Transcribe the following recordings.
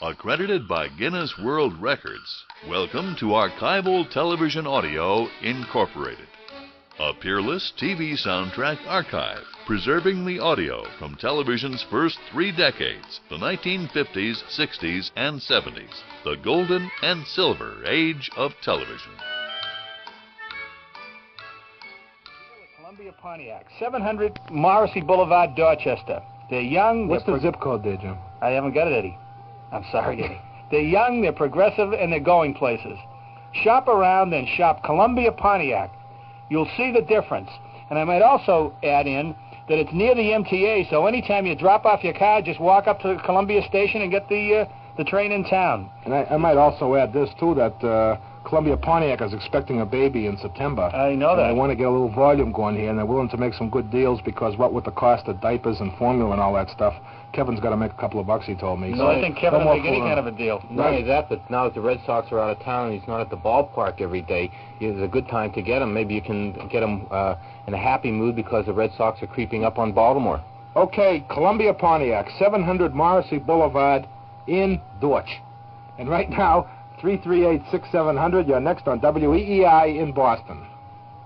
Accredited by Guinness World Records, welcome to Archival Television Audio Incorporated, a peerless TV soundtrack archive, preserving the audio from television's first 3 decades, the 1950s, 60s, and 70s, the golden and silver age of television. Columbia Pontiac, 700 Morrissey Boulevard, Dorchester. They're young. What's the zip code there, Jim? I haven't got it, Eddie. I'm sorry, Eddie. They're young, they're progressive, and they're going places. Shop around and shop Columbia Pontiac. You'll see the difference. And I might also add in that it's near the MTA, so anytime you drop off your car, just walk up to Columbia Station and get the train in town. And I might also add this, too, that Columbia Pontiac is expecting a baby in September. I know that. They want to get a little volume going here, and they're willing to make some good deals because what with the cost of diapers and formula and all that stuff, Kevin's got to make a couple of bucks, he told me. No, so I think Kevin will make any kind of a deal. Not only that, but now that the Red Sox are out of town and he's not at the ballpark every day, it's a good time to get him. Maybe you can get him in a happy mood because the Red Sox are creeping up on Baltimore. Okay, Columbia Pontiac, 700 Morrissey Boulevard in Dorch. And right now, 338-6700, you're next on WEEI in Boston.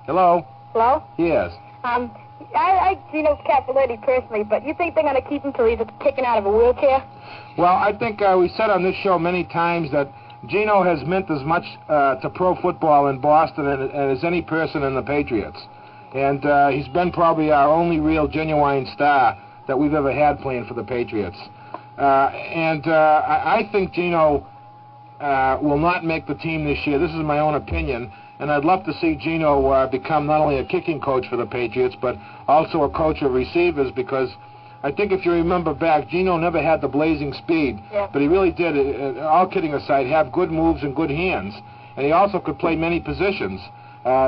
Hello? Hello? Yes. I like Gino Cappelletti personally, but you think they're going to keep him till he's kicking out of a wheelchair? Well, I think we said on this show many times that Gino has meant as much to pro football in Boston as any person in the Patriots. And he's been probably our only real genuine star that we've ever had playing for the Patriots. I think Gino will not make the team this year. This is my own opinion. And I'd love to see Gino become not only a kicking coach for the Patriots, but also a coach of receivers, because I think if you remember back, Gino never had the blazing speed, but he really did, all kidding aside, have good moves and good hands. And he also could play many positions,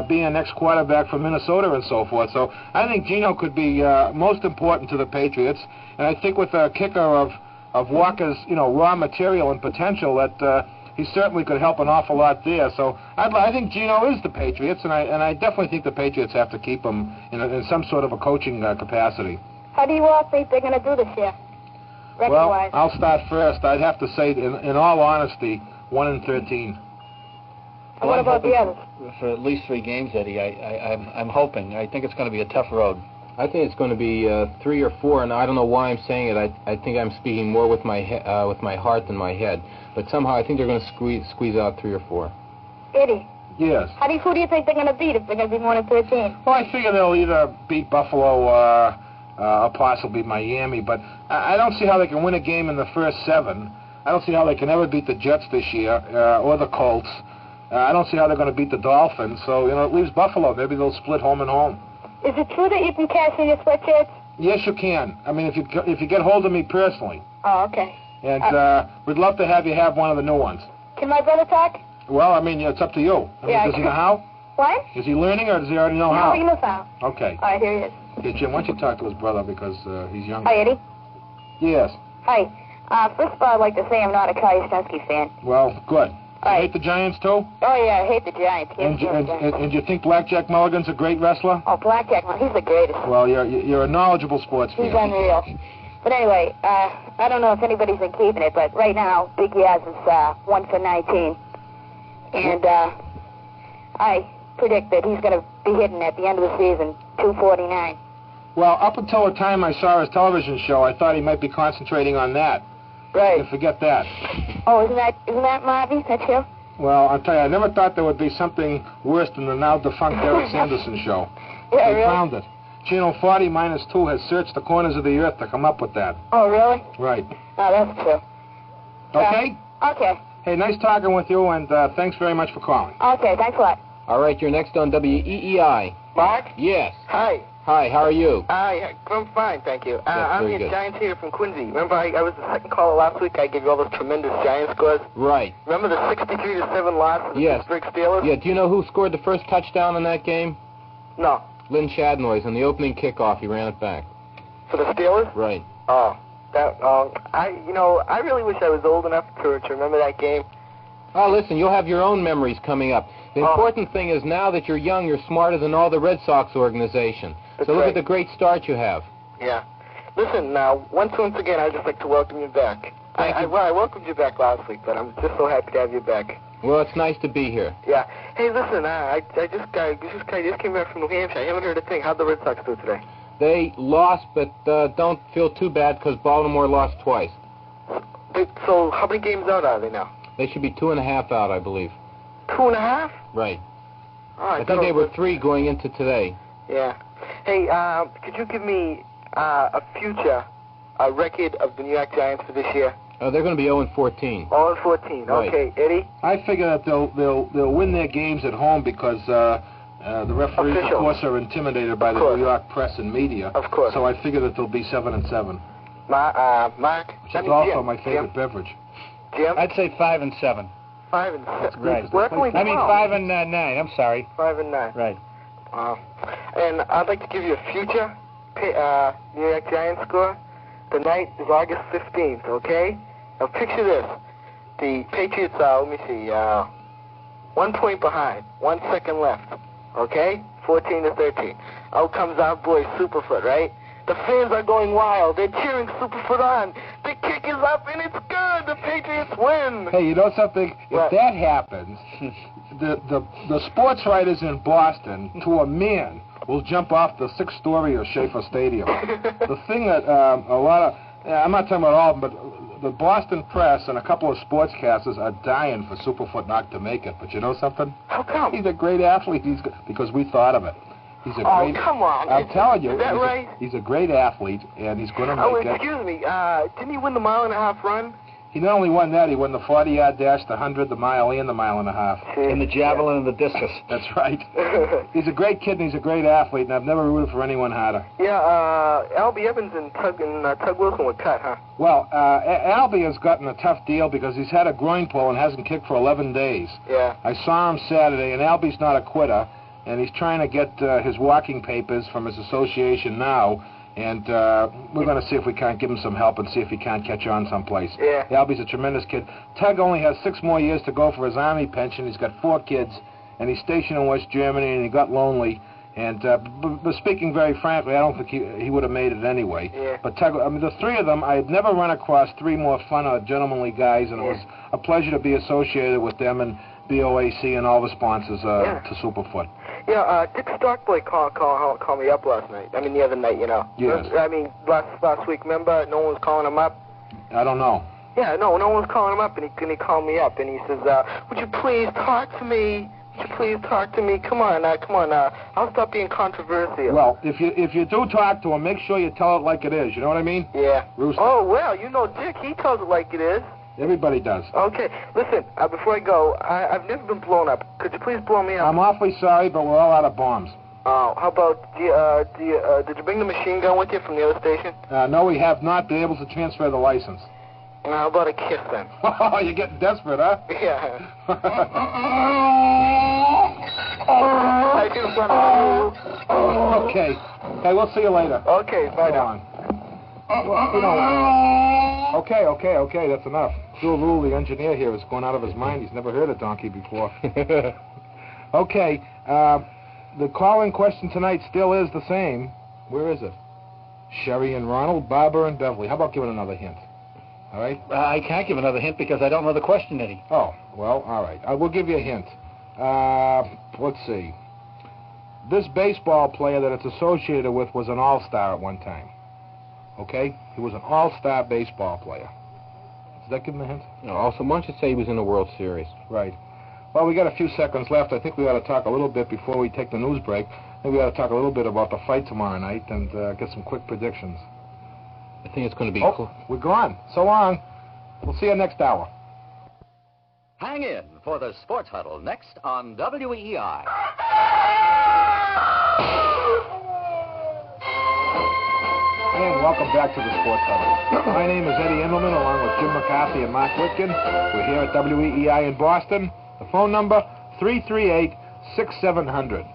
being an ex-quarterback from Minnesota and so forth. So I think Gino could be most important to the Patriots. And I think with a kicker of Walker's, raw material and potential, that he certainly could help an awful lot there. So I think Gino is the Patriots, and I definitely think the Patriots have to keep him in some sort of a coaching capacity. How do you all think they're going to do this year? Well, I'll start first. I'd have to say, in all honesty, 1-13. And what about the others? For at least 3 games, Eddie. I'm hoping. I think it's going to be a tough road. I think it's going to be 3 or 4, and I don't know why I'm saying it. I think I'm speaking more with my heart than my head. But somehow I think they're going to squeeze out 3 or 4. Eddie? Yes? Who do you think they're going to beat if they're going to be 1-13? Well, I figure they'll either beat Buffalo or possibly Miami, but I don't see how they can win a game in the first 7. I don't see how they can ever beat the Jets this year or the Colts. I don't see how they're going to beat the Dolphins. So, it leaves Buffalo. Maybe they'll split home and home. Is it true that you can cash in your sweatshirts? Yes, you can. I mean, if you get hold of me personally. Oh, okay. And we'd love to have you have one of the new ones. Can my brother talk? Well, I mean, it's up to you. Does he know how? What? Is he learning, or does he already know how? No, he knows how. Okay. All right, here he is. Hey, Jim, why don't you talk to his brother, because he's younger. Hi, Eddie. Yes. Hi. First of all, I'd like to say I'm not a Kai Yastrzemski fan. Well, good. You right. hate the Giants, too? Oh, yeah, I hate the Giants. And you think Blackjack Mulligan's a great wrestler? Oh, Blackjack, he's the greatest. Well, you're a knowledgeable sports fan. He's unreal. But anyway, I don't know if anybody's been keeping it, but right now, Big Yaz is 1 for 19. And I predict that he's going to be hitting at the end of the season 249. Well, up until the time I saw his television show, I thought he might be concentrating on that. Right. You forget that. Oh, isn't that Marvy? That's you? Well, I'll tell you, I never thought there would be something worse than the now defunct Derek Sanderson show. Yeah, they really? Found it. Channel 40 minus 2 has searched the corners of the earth to come up with that. Oh, really? Right. Oh, that's true. Okay? Okay. Hey, nice talking with you, and thanks very much for calling. Okay, thanks a lot. All right, you're next on WEEI. Mark? Yes. Hi. Hi, how are you? I'm fine, thank you. I'm very the good. Giants here from Quincy. Remember, I was the second caller last week. I gave you all those tremendous Giants scores. Right. Remember the 63-7 loss of the Pittsburgh Steelers? Yeah, do you know who scored the first touchdown in that game? No. Lynn Shadnoys. On the opening kickoff, he ran it back. For the Steelers? Right. Oh, I really wish I was old enough to remember that game. Oh, listen, you'll have your own memories coming up. The important thing is now that you're young, you're smarter than all the Red Sox organization. So look at the great start you have. Yeah. Listen, now, once again, I'd just like to welcome you back. Thank you. Well, I welcomed you back last week, but I'm just so happy to have you back. Well, it's nice to be here. Yeah. Hey, listen, I just came back from New Hampshire. I haven't heard a thing. How'd the Red Sox do today? They lost, but don't feel too bad because Baltimore lost twice. So how many games out are they now? They should be 2.5 out, I believe. 2.5? Right. Oh, I think they were 3 going into today. Yeah. Hey, could you give me a future record of the New York Giants for this year? They're going to be 0-14. 0-14. Right. Okay, Eddie. I figure that they'll win their games at home because the referees, of course, are intimidated by the New York press and media. Of course. So I figure that they'll be 7-7. Mark. Which is also my favorite beverage. Jim. I'd say 5-7. 5-7. That's right. Well, I mean 5-9. I'm sorry. 5-9. Right. And I'd like to give you a future New York Giants score. The night is August 15th, okay? Now picture this. The Patriots are, let me see, 1 point behind, 1 second left, okay? 14-13. Out comes our boy Superfoot, right? The fans are going wild. They're cheering Superfoot on. The kick is up and it's good. The Patriots win. Hey, you know something? What? If that happens, the sports writers in Boston, to a man, will jump off the 6th story of Schaefer Stadium. The thing that a lot of, I'm not talking about all of them, but the Boston press and a couple of sportscasters are dying for Superfoot not to make it. But you know something? How come? He's a great athlete. Because we thought of it. He's a great. Come on. I'm telling you. Is that right? He's a great athlete, and he's going to make it. Excuse me. Didn't he win the 1.5 mile run? He not only won that, he won the 40-yard dash, the 100, the mile, and the 1.5 mile. And the javelin and the discus. That's right. He's a great kid and he's a great athlete, and I've never rooted for anyone harder. Yeah, Albie Evans and Tug Wilson were cut, huh? Well, Albie has gotten a tough deal because he's had a groin pull and hasn't kicked for 11 days. Yeah. I saw him Saturday, and Albie's not a quitter, and he's trying to get his walking papers from his association now. And we're going to see if we can't give him some help and see if he can't catch on someplace. Yeah. Albie's a tremendous kid. Tug only has 6 more years to go for his Army pension. He's got 4 kids, and he's stationed in West Germany, and he got lonely. And but speaking very frankly, I don't think he would have made it anyway. Yeah. But Tug, I mean, the 3 of them, I had never run across 3 more fun or gentlemanly guys, and it was a pleasure to be associated with them and BOAC and all the sponsors to Superfoot. Yeah, Dick Starkboy called me up last night. I mean, the other night, you know. Yes. I mean, last week, remember? No one was calling him up. I don't know. Yeah, no one was calling him up, and he called me up, and he says, would you please talk to me? Would you please talk to me? Come on, I'll stop being controversial. Well, if you do talk to him, make sure you tell it like it is. You know what I mean? Yeah. Rooster. Oh, well, you know Dick, he tells it like it is. Everybody does. Okay, listen, before I go, I've never been blown up. Could you please blow me up? I'm awfully sorry, but we're all out of bombs. Oh, how about, did you bring the machine gun with you from the other station? No, we have not been able to transfer the license. How about a kiss, then? Oh, you're getting desperate, huh? Yeah. I just want to... Okay. Hey, we'll see you later. Okay, bye now. Well, you know, okay, that's enough. Phil Rule, the engineer here, is going out of his mind. He's never heard a donkey before. Okay, the call-in question tonight still is the same. Where is it? Sherry and Ronald, Barbara and Beverly. How about giving another hint? All right? I can't give another hint because I don't know the question, Eddie. Oh, well, all right. I will give you a hint. Let's see. This baseball player that it's associated with was an all-star at one time. Okay? He was an all-star baseball player. Does that give him a hint? No, also, why don't you say he was in the World Series? Right. Well, we got a few seconds left. I think we ought to talk a little bit before we take the news break. I think we ought to talk a little bit about the fight tomorrow night and get some quick predictions. I think it's going to be... Oh, we're gone. So long. We'll see you next hour. Hang in for the Sports Huddle next on WEEI. And welcome back to the Sports Huddle. My name is Eddie Andelman, along with Jim McCarthy and Mark Witkin. We're here at WEEI in Boston. The phone number, 338-6700.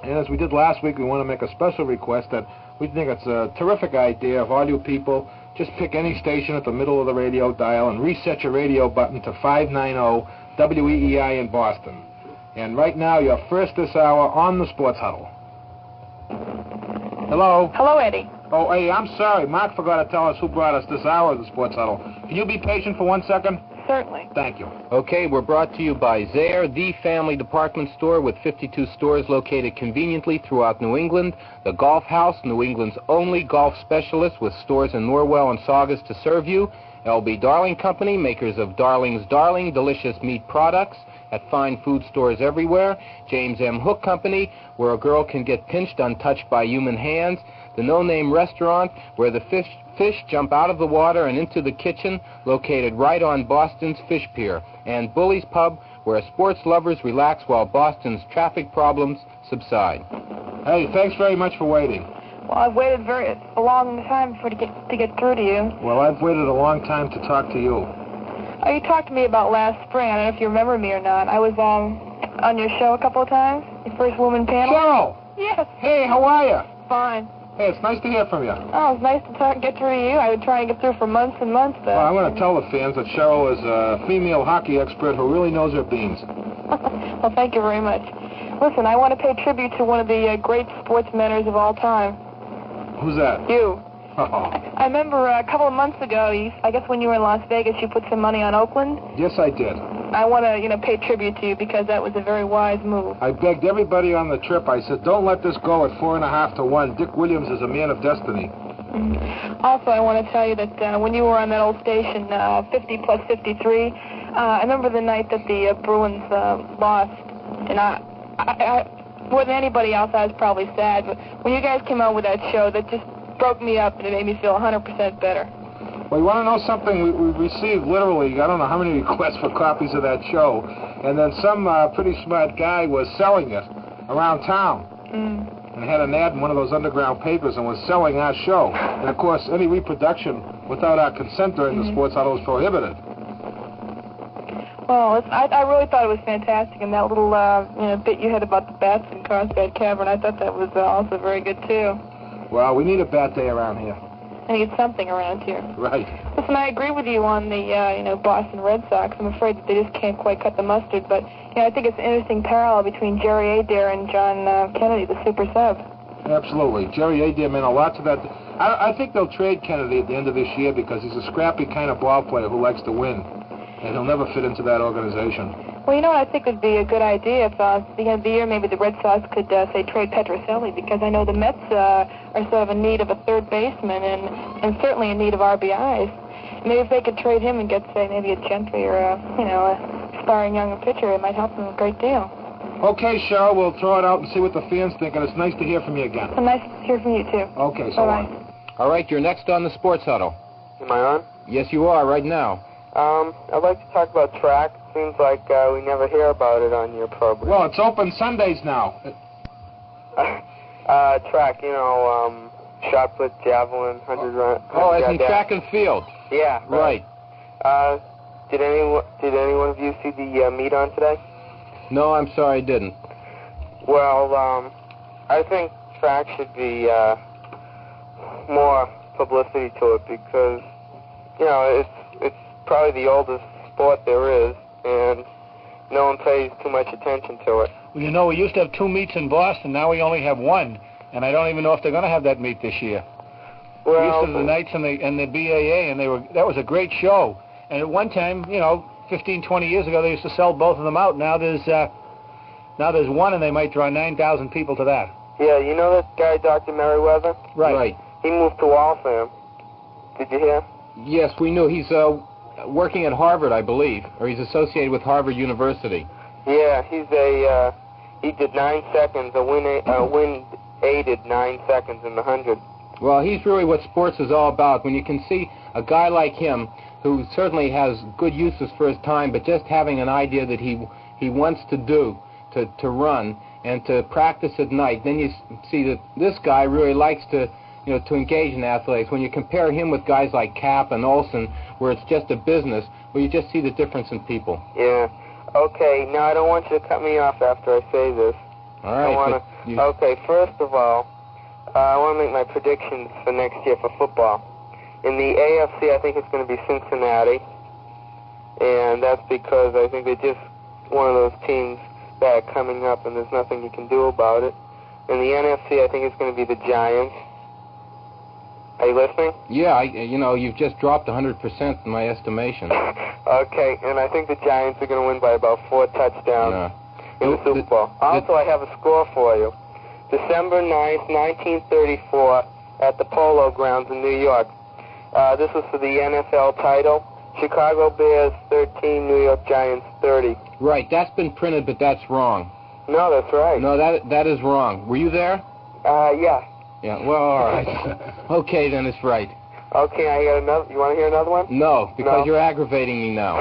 And as we did last week, we want to make a special request that we think it's a terrific idea of all you people. Just pick any station at the middle of the radio dial and reset your radio button to 590 WEEI in Boston. And right now, you're first this hour on the Sports Huddle. Hello. Hello, Eddie. Oh, hey, I'm sorry. Mark forgot to tell us who brought us this hour of the Sports Huddle. Can you be patient for 1 second? Certainly. Thank you. Okay, we're brought to you by Zayre, the family department store with 52 stores located conveniently throughout New England. The Golf House, New England's only golf specialist with stores in Norwell and Saugus to serve you. L.B. Darling Company, makers of Darling's Darling, delicious meat products at fine food stores everywhere. James M. Hook Company, where a girl can get pinched untouched by human hands. The No Name Restaurant, where the fish jump out of the water and into the kitchen, located right on Boston's Fish Pier. And Bully's Pub, where sports lovers relax while Boston's traffic problems subside. Hey, thanks very much for waiting. Well, I've waited a long time to get through to you. Well, I've waited a long time to talk to you. Oh, you talked to me about last spring. I don't know if you remember me or not. I was on your show a couple of times, your first woman panel. Cheryl! Yes. Hey, how are you? Fine. Hey, it's nice to hear from you. Oh, it's nice to get through to you. I would try and get through for months and months, though. Well, I'm going to tell the fans that Cheryl is a female hockey expert who really knows her beans. Well, thank you very much. Listen, I want to pay tribute to one of the great sportsmeners of all time. Who's that? You. Oh. I remember a couple of months ago, I guess when you were in Las Vegas, you put some money on Oakland. Yes, I did. I want to, pay tribute to you because that was a very wise move. I begged everybody on the trip. I said, don't let this go at 4.5 to 1. Dick Williams is a man of destiny. Mm-hmm. Also, I want to tell you that when you were on that old station, 50 plus 53, I remember the night that the Bruins lost, and I more than anybody else, I was probably sad, but when you guys came out with that show, that just broke me up, and it made me feel 100% better. Well, you want to know something? We received literally, I don't know how many requests for copies of that show, and then some pretty smart guy was selling it around town. And had an ad in one of those underground papers and was selling our show. And, of course, any reproduction without our consent during the Sports Huddle was prohibited. Well, I really thought it was fantastic, and that little bit you had about the bats in Crosby Cavern, I thought that was also very good, too. Well, we need a bat day around here. I need something around here. Right. Listen, I agree with you on the, Boston Red Sox. I'm afraid that they just can't quite cut the mustard, but, I think it's an interesting parallel between Jerry Adair and John Kennedy, the super sub. Absolutely. Jerry Adair meant a lot to that. I think they'll trade Kennedy at the end of this year because he's a scrappy kind of ball player who likes to win, and he'll never fit into that organization. Well, you know what I think would be a good idea if at the end of the year maybe the Red Sox could, say, trade Petrocelli, because I know the Mets are sort of in need of a third baseman and certainly in need of RBIs. Maybe if they could trade him and get, say, maybe a Gentry or a aspiring younger pitcher, it might help them a great deal. Okay, Cheryl, we'll throw it out and see what the fans think, and it's nice to hear from you again. Well, nice to hear from you, too. Okay, so Bye-bye. All right, you're next on the Sports Huddle. Am I on? Yes, you are, right now. I'd like to talk about track. Seems like we never hear about it on your program. Well, it's open Sundays now. Track, shot put, javelin, 100 run. Oh, as in track and field. Yeah. Right. Did anyone of you see the meet on today? No, I'm sorry, I didn't. Well, I think track should be more publicity to it because, it's probably the oldest sport there is, and no one pays too much attention to it. Well, we used to have 2 meets in Boston. Now we only have 1, and I don't even know if they're going to have that meet this year. Well, We used to have the Knights and the BAA, and that was a great show. And at one time, 15, 20 years ago, they used to sell both of them out. Now there's 1, and they might draw 9,000 people to that. Yeah, you know that guy, Dr. Merriweather? Right. He moved to Waltham. Did you hear? Yes, we knew. He's working at Harvard, I believe, or he's associated with Harvard University. Yeah, he did 9 seconds, a wind-aided 9 seconds in the 100. Well, he's really what sports is all about. When you can see a guy like him, who certainly has good uses for his time, but just having an idea that he wants to do, to run, and to practice at night, then you see that this guy really likes to engage in athletics. When you compare him with guys like Cap and Olsen, where it's just a business, well, you just see the difference in people. Yeah. Okay, now I don't want you to cut me off after I say this. All right. Okay, first of all, I want to make my predictions for next year for football. In the AFC, I think it's going to be Cincinnati, and that's because I think they're just one of those teams that are coming up, and there's nothing you can do about it. In the NFC, I think it's going to be the Giants. Are you listening? Yeah, you've just dropped 100% in my estimation. Okay, and I think the Giants are going to win by about 4 touchdowns in the Super Bowl. Also, I have a score for you. December 9th, 1934, at the Polo Grounds in New York. This was for the NFL title. Chicago Bears 13, New York Giants 30. Right, that's been printed, but that's wrong. No, that's right. No, that is wrong. Were you there? Yeah. Yeah, well, all right. Okay, then it's right. Okay, I got another. You want to hear another one? No, because you're aggravating me now.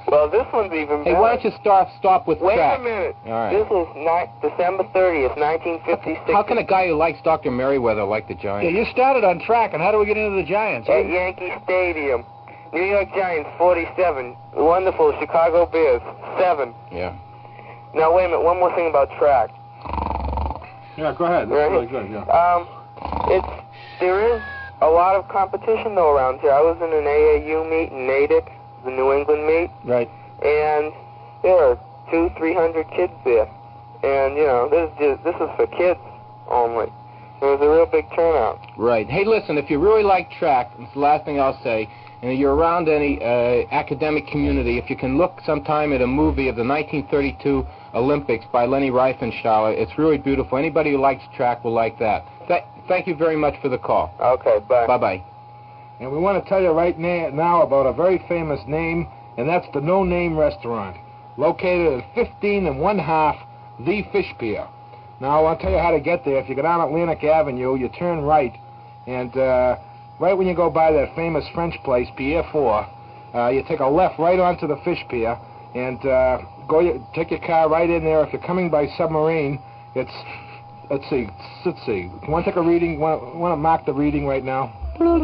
Well, this one's even better. Hey, why don't you stop with Wait track? a minute. All right. This was December 30th, 1956. How can a guy who likes Dr. Merriweather like the Giants? Yeah, you started on track, and how do we get into the Giants? At Yankee Stadium. New York Giants 47. Wonderful. Chicago Bears 7. Yeah. Now, wait a minute. One more thing about track. Yeah, go ahead. That's really good, yeah. There is a lot of competition, though, around here. I was in an AAU meet in Natick, the New England meet. Right. And there are 200-300 kids there. And, this is for kids only. It was a real big turnout. Right. Hey, listen, if you really like track, it's the last thing I'll say, and you're around any academic community, if you can look sometime at a movie of the 1932 Olympics by Leni Riefenstahl, it's really beautiful. Anybody who likes track will like that. Thank you very much for the call. Okay, bye. Bye-bye. And we want to tell you right now about a very famous name, and that's the No Name Restaurant, located at 15 1/2 The Fish Pier. Now, I want to tell you how to get there. If you go down Atlantic Avenue, you turn right, and right when you go by that famous French place, Pier 4, you take a left right onto the Fish Pier, and take your car right in there. If you're coming by submarine, it's... Let's see. You want to take a reading? Want to mark the reading right now? All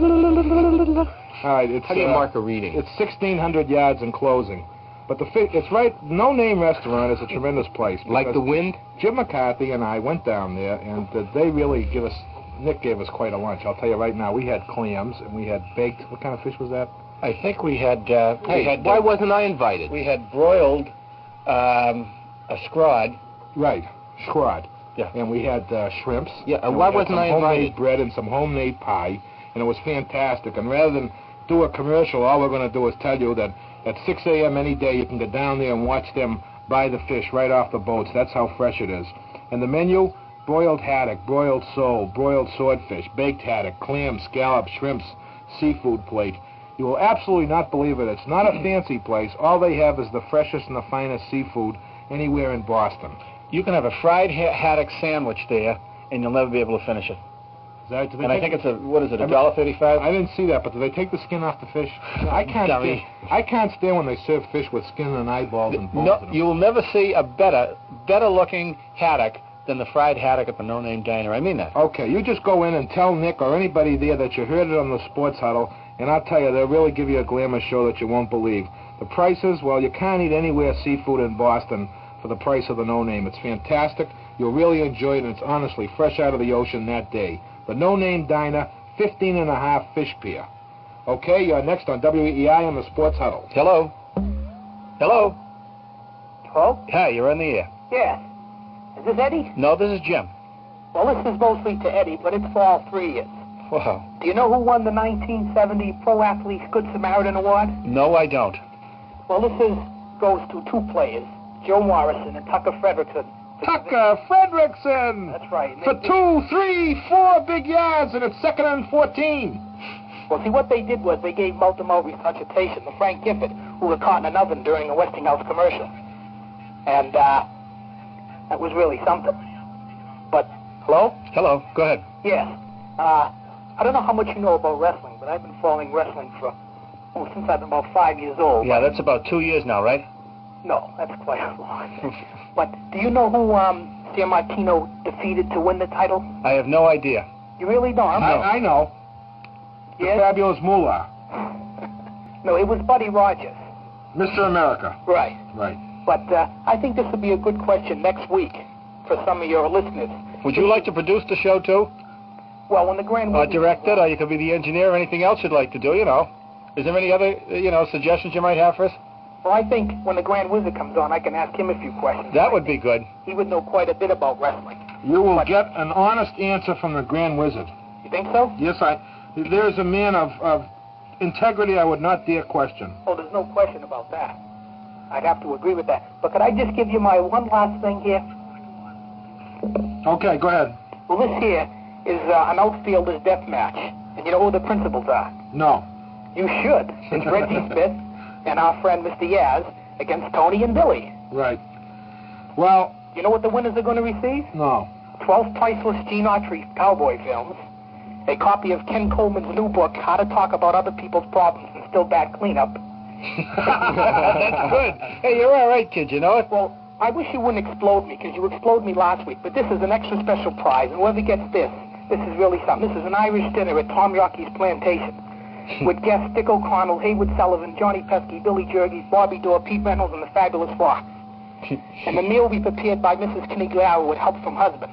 right. How do you mark a reading? It's 1,600 yards in closing. But it's right. No Name Restaurant is a tremendous place. Like the wind? Jim McCarthy and I went down there, and they really Nick gave us quite a lunch. I'll tell you right now. We had clams, and we had baked. What kind of fish was that? I think we had... why wasn't I invited? We had broiled a scrod. Right. Scrod. Yeah. And we had shrimps. Yeah, why wasn't I invited? Homemade bread and some homemade pie, and it was fantastic. And rather than do a commercial, all we're going to do is tell you that at 6 a.m. any day, you can go down there and watch them buy the fish right off the boats. That's how fresh it is. And the menu, broiled haddock, broiled sole, broiled swordfish, baked haddock, clams, scallops, shrimps, seafood plate. You will absolutely not believe it. It's not a fancy place. All they have is the freshest and the finest seafood anywhere in Boston. You can have a fried haddock sandwich there, and you'll never be able to finish it. I think it's $1.35? I didn't see that, but do they take the skin off the fish? I can't stand when they serve fish with skin and eyeballs and bones. No, you will never see a better looking haddock than the fried haddock at the No Name Diner. I mean that. Okay, you just go in and tell Nick or anybody there that you heard it on the Sports Huddle, and I'll tell you, they'll really give you a glamour show that you won't believe. The prices, well, you can't eat anywhere seafood in Boston for the price of the No Name. It's fantastic. You'll really enjoy it, and it's honestly fresh out of the ocean that day. The No Name Diner, 15 1/2 Fish Pier. Okay, you're next on WEEI on the Sports Huddle. Hello? Hello? Hello? Hi, you're on the air. Yes. Is this Eddie? No, this is Jim. Well, this is mostly to Eddie, but it's for all three of us. Wow. Do you know who won the 1970 Pro Athletes Good Samaritan Award? No, I don't. Well, this goes to two players, Joe Morrison and Tucker Fredrickson. Tucker Fredrickson! That's right. For 2, 3, 4 big yards, and it's 2nd and 14. Well, see, what they did was they gave mouth-to-mouth resuscitation to Frank Gifford, who was caught in an oven during a Westinghouse commercial. And that was really something. But, hello? Hello, go ahead. Yes. I don't know how much you know about wrestling, but I've been following wrestling since I've been about 5 years old. Yeah, that's about 2 years now, right? No, that's quite a long. But do you know who San Martino defeated to win the title? I have no idea. You really don't? I know. Yes? The Fabulous Moolah. No, it was Buddy Rogers. Mr. America. Right. Right. But I think this would be a good question next week for some of your listeners. Would you like to produce the show, too? Well, when the Grand Wizard... direct it, or you could be the engineer, or anything else you'd like to do, you know. Is there any other, suggestions you might have for us? Well, I think when the Grand Wizard comes on, I can ask him a few questions. That would be good. He would know quite a bit about wrestling. You will get an honest answer from the Grand Wizard. You think so? Yes, There's a man of integrity I would not dare question. Oh, there's no question about that. I'd have to agree with that. But could I just give you my one last thing here? Okay, go ahead. Well, this here is an outfielder's death match. And you know who the principals are? No. You should. It's Reggie Smith and our friend Mr. Yaz against Tony and Billy. Right. Well... You know what the winners are going to receive? No. 12 priceless Gene Autry cowboy films, a copy of Ken Coleman's new book, How to Talk About Other People's Problems and Still Bad Cleanup. That's good. Hey, you're all right, kid, you know it? Well, I wish you wouldn't explode me, because you exploded me last week, but this is an extra special prize, and whoever gets this is really something. This is an Irish dinner at Tom Yockey's plantation, with guests Dick O'Connell, Haywood Sullivan, Johnny Pesky, Billy Jergy, Bobby Dorr, Pete Reynolds, and the Fabulous Fox. And the meal will be prepared by Mrs. Canigliaro with help from husband.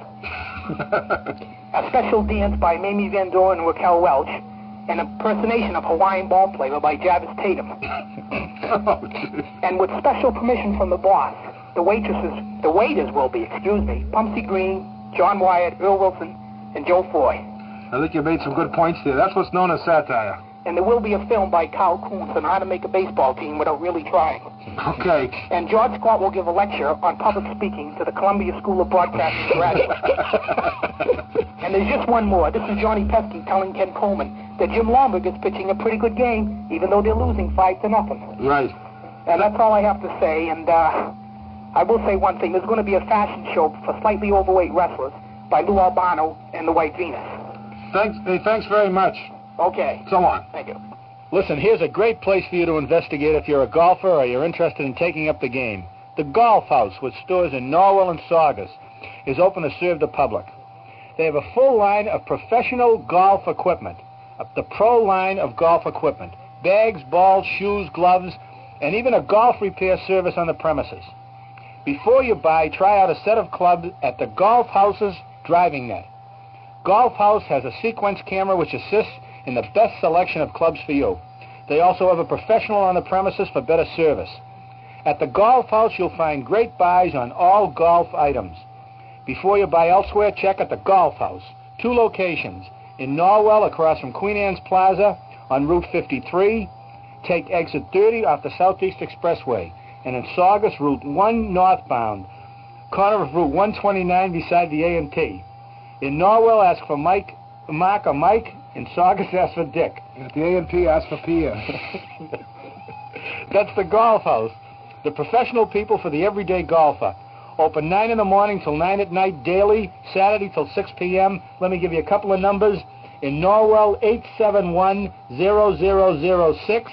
A special dance by Mamie Van Doren and Raquel Welch, an impersonation of Hawaiian ball flavor by Jarvis Tatum. And with special permission from the boss, the waiters will be, Pumpsy Green, John Wyatt, Earl Wilson, and Joe Foy. I think you made some good points there. That's what's known as satire. And there will be a film by Carl Kuntz on how to make a baseball team without really trying. Okay. And George Scott will give a lecture on public speaking to the Columbia School of Broadcasting graduates. And there's just one more. This is Johnny Pesky telling Ken Coleman that Jim Lomberg is pitching a pretty good game, even though they're losing 5-0. Right. And that's all I have to say. And I will say one thing. There's going to be a fashion show for slightly overweight wrestlers by Lou Albano and the White Venus. Thanks very much. Okay. So long. Thank you. Listen, here's a great place for you to investigate if you're a golfer or you're interested in taking up the game. The Golf House, with stores in Norwell and Saugus, is open to serve the public. They have a full line of professional golf equipment, the pro line of golf equipment, bags, balls, shoes, gloves, and even a golf repair service on the premises. Before you buy, try out a set of clubs at the Golf House's driving net. Golf House has a sequence camera which assists in the best selection of clubs for you. They also have a professional on the premises for better service. At the Golf House, you'll find great buys on all golf items. Before you buy elsewhere, check at the Golf House. 2 locations. In Norwell, across from Queen Anne's Plaza, on Route 53. Take exit 30 off the Southeast Expressway. And in Saugus, Route 1 northbound, corner of Route 129 beside the A&T. In Norwell, ask for Mark or Mike. In Saugus, ask for Dick. At the A&P, ask for Pia. That's the Golf House. The professional people for the everyday golfer. Open 9 in the morning till 9 at night daily, Saturday till 6 p.m. Let me give you a couple of numbers. In Norwell, 871-0006.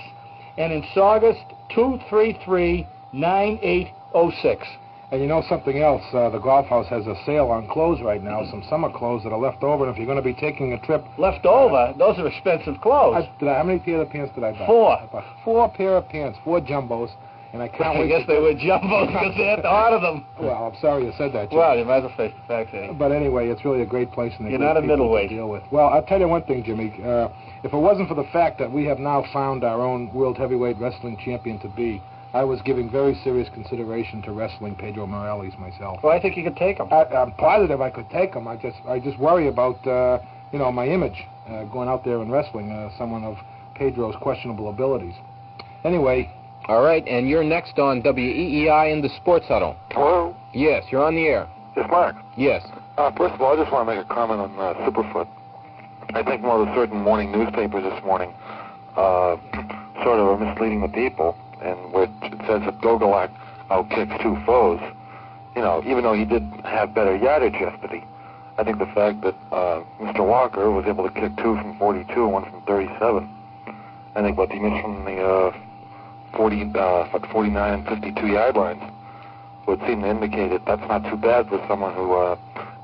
And in Saugus, 233-9806. And you know something else, the Golf House has a sale on clothes right now, some summer clothes that are left over, and if you're going to be taking a trip... Left over? Those are expensive clothes. How many pair of pants did I buy? 4. 4 pair of pants, 4 jumbos, and I can't wait. I guess they were jumbos because they had to order them. Well, I'm sorry you said that, Jim. Well, you might as well face the facts, Eddie. But anyway, it's really a great place. And you're not a middleweight. To deal with. Well, I'll tell you one thing, Jimmy. If it wasn't for the fact that we have now found our own World Heavyweight Wrestling Champion to be, I was giving very serious consideration to wrestling Pedro Morales myself. Well, I think you could take him. I'm positive I could take him. I just worry about my image going out there and wrestling someone of Pedro's questionable abilities. Anyway. All right, and you're next on WEEI in the Sports Huddle. Hello? Yes, you're on the air. Yes, Mark. Yes. First of all, I just want to make a comment on Superfoot. I think more of the certain morning newspapers this morning sort of are misleading the people, and which it says that Gogolak outkicks 2 foes. You know, even though he did have better yardage yesterday, I think the fact that Mr. Walker was able to kick 2 from 42 and 1 from 37, I think what he missed from the 49 and 52 yard lines would seem to indicate that that's not too bad for someone who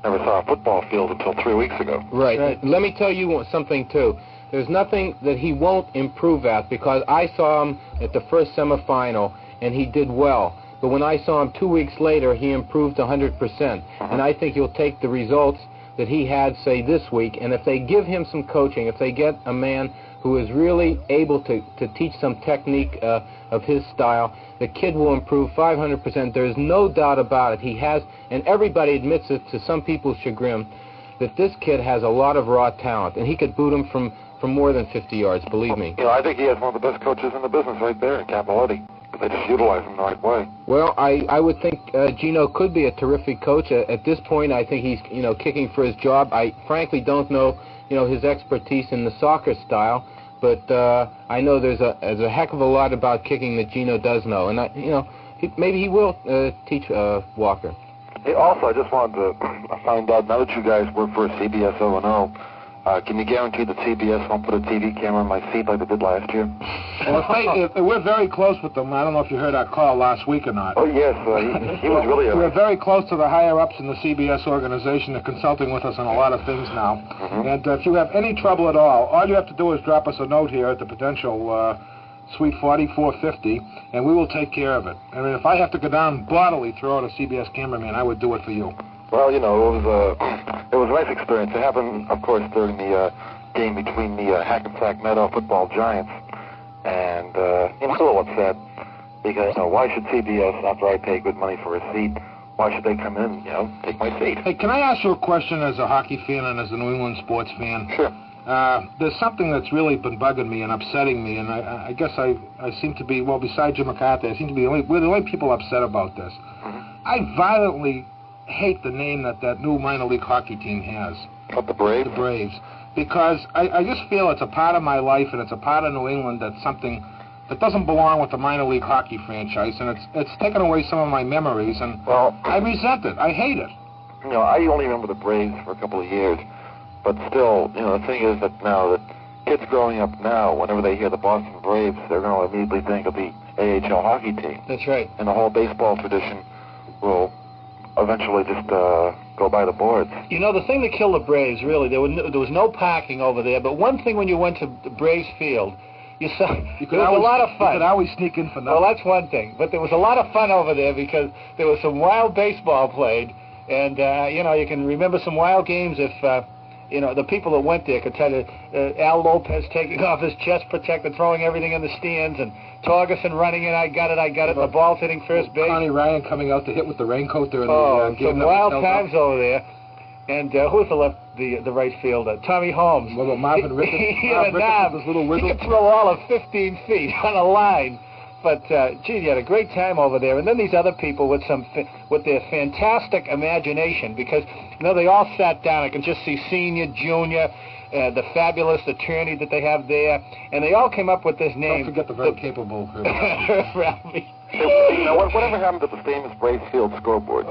never saw a football field until 3 weeks ago. Right. Let me tell you something, too. There's nothing that he won't improve at, because I saw him at the first semifinal, and he did well. But when I saw him 2 weeks later, he improved 100%. And I think he'll take the results that he had, say, this week, and if they give him some coaching, if they get a man who is really able to teach some technique of his style, the kid will improve 500%. There's no doubt about it. He has, and everybody admits it to some people's chagrin, that this kid has a lot of raw talent, and he could boot him from from more than 50 yards, believe me. You know, I think he has one of the best coaches in the business right there, Cappelletti. But they just utilize him the right way. Well, I would think Gino could be a terrific coach. At this point, I think he's, kicking for his job. I frankly don't know, his expertise in the soccer style, but I know there's a heck of a lot about kicking that Gino does know, and maybe he will teach Walker. Hey, also, I just wanted to find out, now that you guys work for CBS O&O, can you guarantee that CBS won't put a TV camera in my seat like they did last year? Well, we're very close with them. I don't know if you heard our call last week or not. Oh, yes. He was really... We're very close to the higher-ups in the CBS organization. They're consulting with us on a lot of things now. Mm-hmm. And if you have any trouble at all you have to do is drop us a note here at the Prudential Suite 4450, and we will take care of it. I mean, if I have to go down and bodily throw out a CBS cameraman, I would do it for you. Well, it was a nice experience. It happened, of course, during the game between the Hackensack Meadow football Giants, and I'm a little upset because why should CBS, after I pay good money for a seat, why should they come in, take my seat? Hey, can I ask you a question as a hockey fan and as a New England sports fan? Sure. There's something that's really been bugging me and upsetting me, and I guess I seem to be, well, besides Jim McCarthy, I seem to be we're the only people upset about this. Mm-hmm. I violently hate the name that new minor league hockey team has. What, the Braves? The Braves. Because I just feel it's a part of my life and it's a part of New England that's something that doesn't belong with the minor league hockey franchise, and it's taken away some of my memories, and I resent it. I hate it. I only remember the Braves for a couple of years, but still, the thing is that now that kids growing up now, whenever they hear the Boston Braves, they're going to immediately think of the AHL hockey team. That's right. And the whole baseball tradition will eventually just go by the boards. The thing that killed the Braves, really, there was no parking over there, but one thing when you went to the Braves Field, there was a lot of fun. You could always sneak in for nothing. Well, that's one thing, but there was a lot of fun over there because there was some wild baseball played, and, you can remember some wild games if... the people that went there could tell you Al Lopez taking off his chest protector, throwing everything in the stands, and Torgerson running in, I got it, the ball's hitting first base. Connie Ryan coming out to hit with the raincoat there in the game. Some wild times over there. And who's the right fielder? Tommy Holmes. What about Marvin Ricketts? He could throw all of 15 feet on a line. But, you had a great time over there. And then these other people with their fantastic imagination, because, they all sat down. I can just see senior, junior, the fabulous attorney that they have there, and they all came up with this name. Don't forget the very capable Ralphie. Whatever happened to the famous Braves Field scoreboard?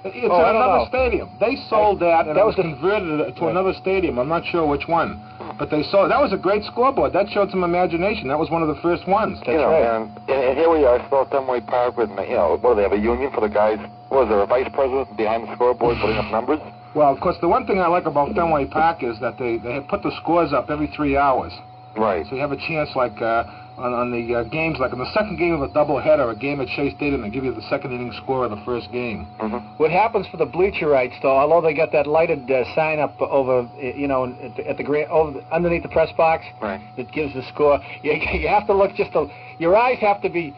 It's another stadium. They sold that, and that was converted to another stadium. I'm not sure which one. But they saw that was a great scoreboard. That showed some imagination. That was one of the first ones. That's right. And here we are, still at Fenway Park with, what do they have, a union for the guys? Was there a vice president behind the scoreboard putting up numbers? Well, of course, the one thing I like about Fenway Park is that they put the scores up every 3 hours. Right. So you have a chance, like on the games, like in the second game of a doubleheader, a game at Shea Stadium, they give you the second inning score of the first game. Mm-hmm. What happens for the bleacher rights, though, although they got that lighted sign up over, at the underneath the press box, right, that gives the score, you have to look your eyes have to be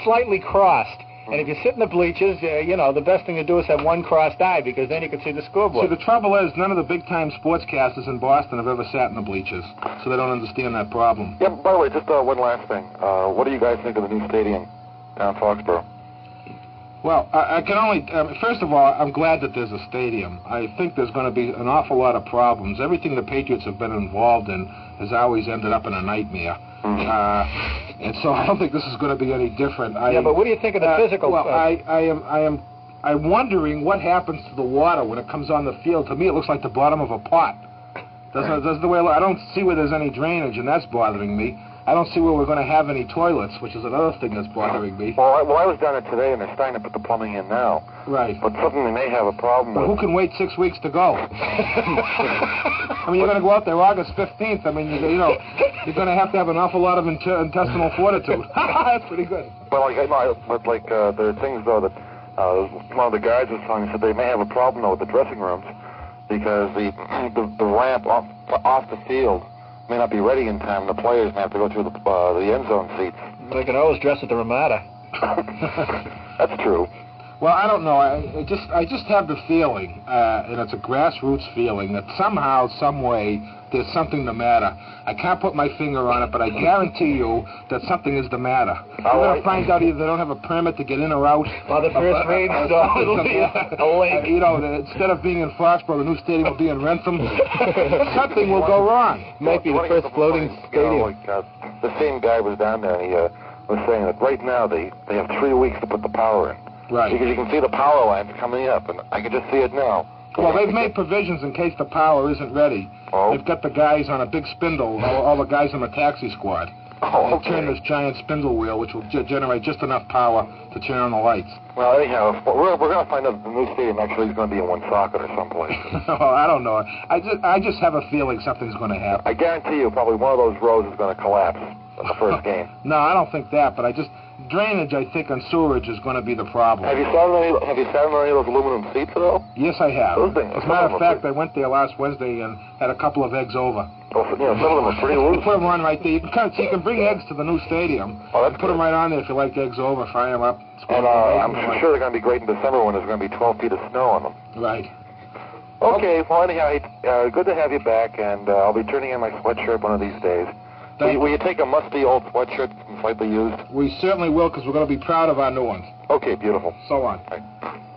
slightly crossed. And if you sit in the bleachers, the best thing to do is have one crossed eye, because then you can see the scoreboard. See, the trouble is, none of the big-time sportscasters in Boston have ever sat in the bleachers, so they don't understand that problem. Yeah, by the way, just one last thing. What do you guys think of the new stadium down Foxborough? Well, I can only... first of all, I'm glad that there's a stadium. I think there's going to be an awful lot of problems. Everything the Patriots have been involved in has always ended up in a nightmare. And so I don't think this is going to be any different. But what do you think of the physical? Well, I'm wondering what happens to the water when it comes on the field. To me, it looks like the bottom of a pot. Doesn't the way I don't see where there's any drainage, and that's bothering me. I don't see where we're going to have any toilets, which is another thing that's bothering me. Well, I was down there today, and they're starting to put the plumbing in now. Right. But something they may have a problem with. Who can wait 6 weeks to go? I mean, you're going to go out there August 15th. I mean, you're going to have an awful lot of intestinal fortitude. That's pretty good. Well, there are things, though, that one of the guys was telling me, said they may have a problem, though, with the dressing rooms, because the ramp off the field may not be ready in time. The players may have to go through the end zone seats. They can always dress at the Ramada. That's true. Well, I don't know. I just have the feeling, and it's a grassroots feeling, that somehow, some way, there's something the matter. I can't put my finger on it, but I guarantee you that something is the matter. We're going to find out either they don't have a permit to get in or out. Well, the first rainstorm will be a lake. You know, instead of being in Foxborough, the new stadium will be in Rentham. Something will go wrong. Might be the first floating stadium. The same guy was down there, and he was saying that right now they have 3 weeks to put the power in. Right. Because you can see the power lines coming up, and I can just see it now. Well, they've made provisions in case the power isn't ready. Oh. They've got the guys on a big spindle, all the guys in the taxi squad. Oh, They turn this giant spindle wheel, which will generate just enough power to turn on the lights. Well, anyhow, we're going to find out if the new stadium actually is going to be in one socket or someplace. Oh, I don't know. I just have a feeling something's going to happen. I guarantee you probably one of those rows is going to collapse in the first game. No, I don't think that, but drainage, I think, and sewerage is going to be the problem. Have you sat on any of those aluminum seats at all? Yes, I have. Those things, As a matter of fact, I went there last Wednesday and had a couple of eggs over. Oh, some of them are pretty loose. Put them on right there. You can bring eggs to the new stadium. Oh, that's Put them right on there if you like eggs over. Fry them up. And I'm sure they're going to be great in December when there's going to be 12 feet of snow on them. Right. Okay, well, anyhow, good to have you back, and I'll be turning in my sweatshirt one of these days. Will you take a musty old sweatshirt and slightly used? We certainly will, because we're going to be proud of our new ones. Okay, beautiful. So on. Right.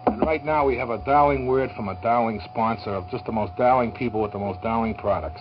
And right now we have a darling word from a darling sponsor of just the most darling people with the most darling products.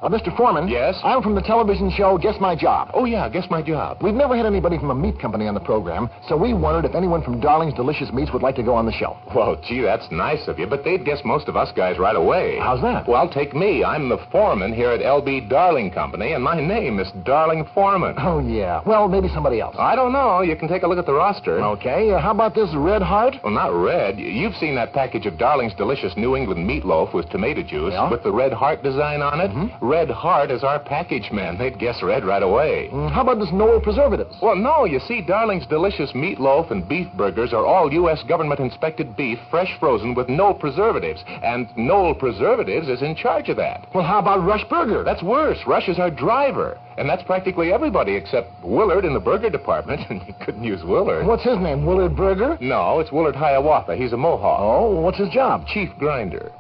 Mr. Foreman? Yes? I'm from the television show Guess My Job. Oh, yeah, guess my job. We've never had anybody from a meat company on the program, so we wondered if anyone from Darling's Delicious Meats would like to go on the show. Well, gee, that's nice of you, but they'd guess most of us guys right away. How's that? Well, take me. I'm the foreman here at LB Darling Company, and my name is Darling Foreman. Oh, yeah. Well, maybe somebody else. I don't know. You can take a look at the roster. Okay. How about this Red Heart? Well, not red. You've seen that package of Darling's Delicious New England meatloaf with tomato juice with the Red Heart design on it. Mm-hmm. Red Heart is our package man. They'd guess red right away. How about this no preservatives? Well, no. You see, Darling's Delicious meatloaf and beef burgers are all U.S. government-inspected beef, fresh frozen with no preservatives. And Knoll Preservatives is in charge of that. Well, how about Rush Burger? That's worse. Rush is our driver. And that's practically everybody except Willard in the burger department. And you couldn't use Willard. What's his name, Willard Burger? No, it's Willard Hiawatha. He's a Mohawk. Oh, what's his job? Chief grinder.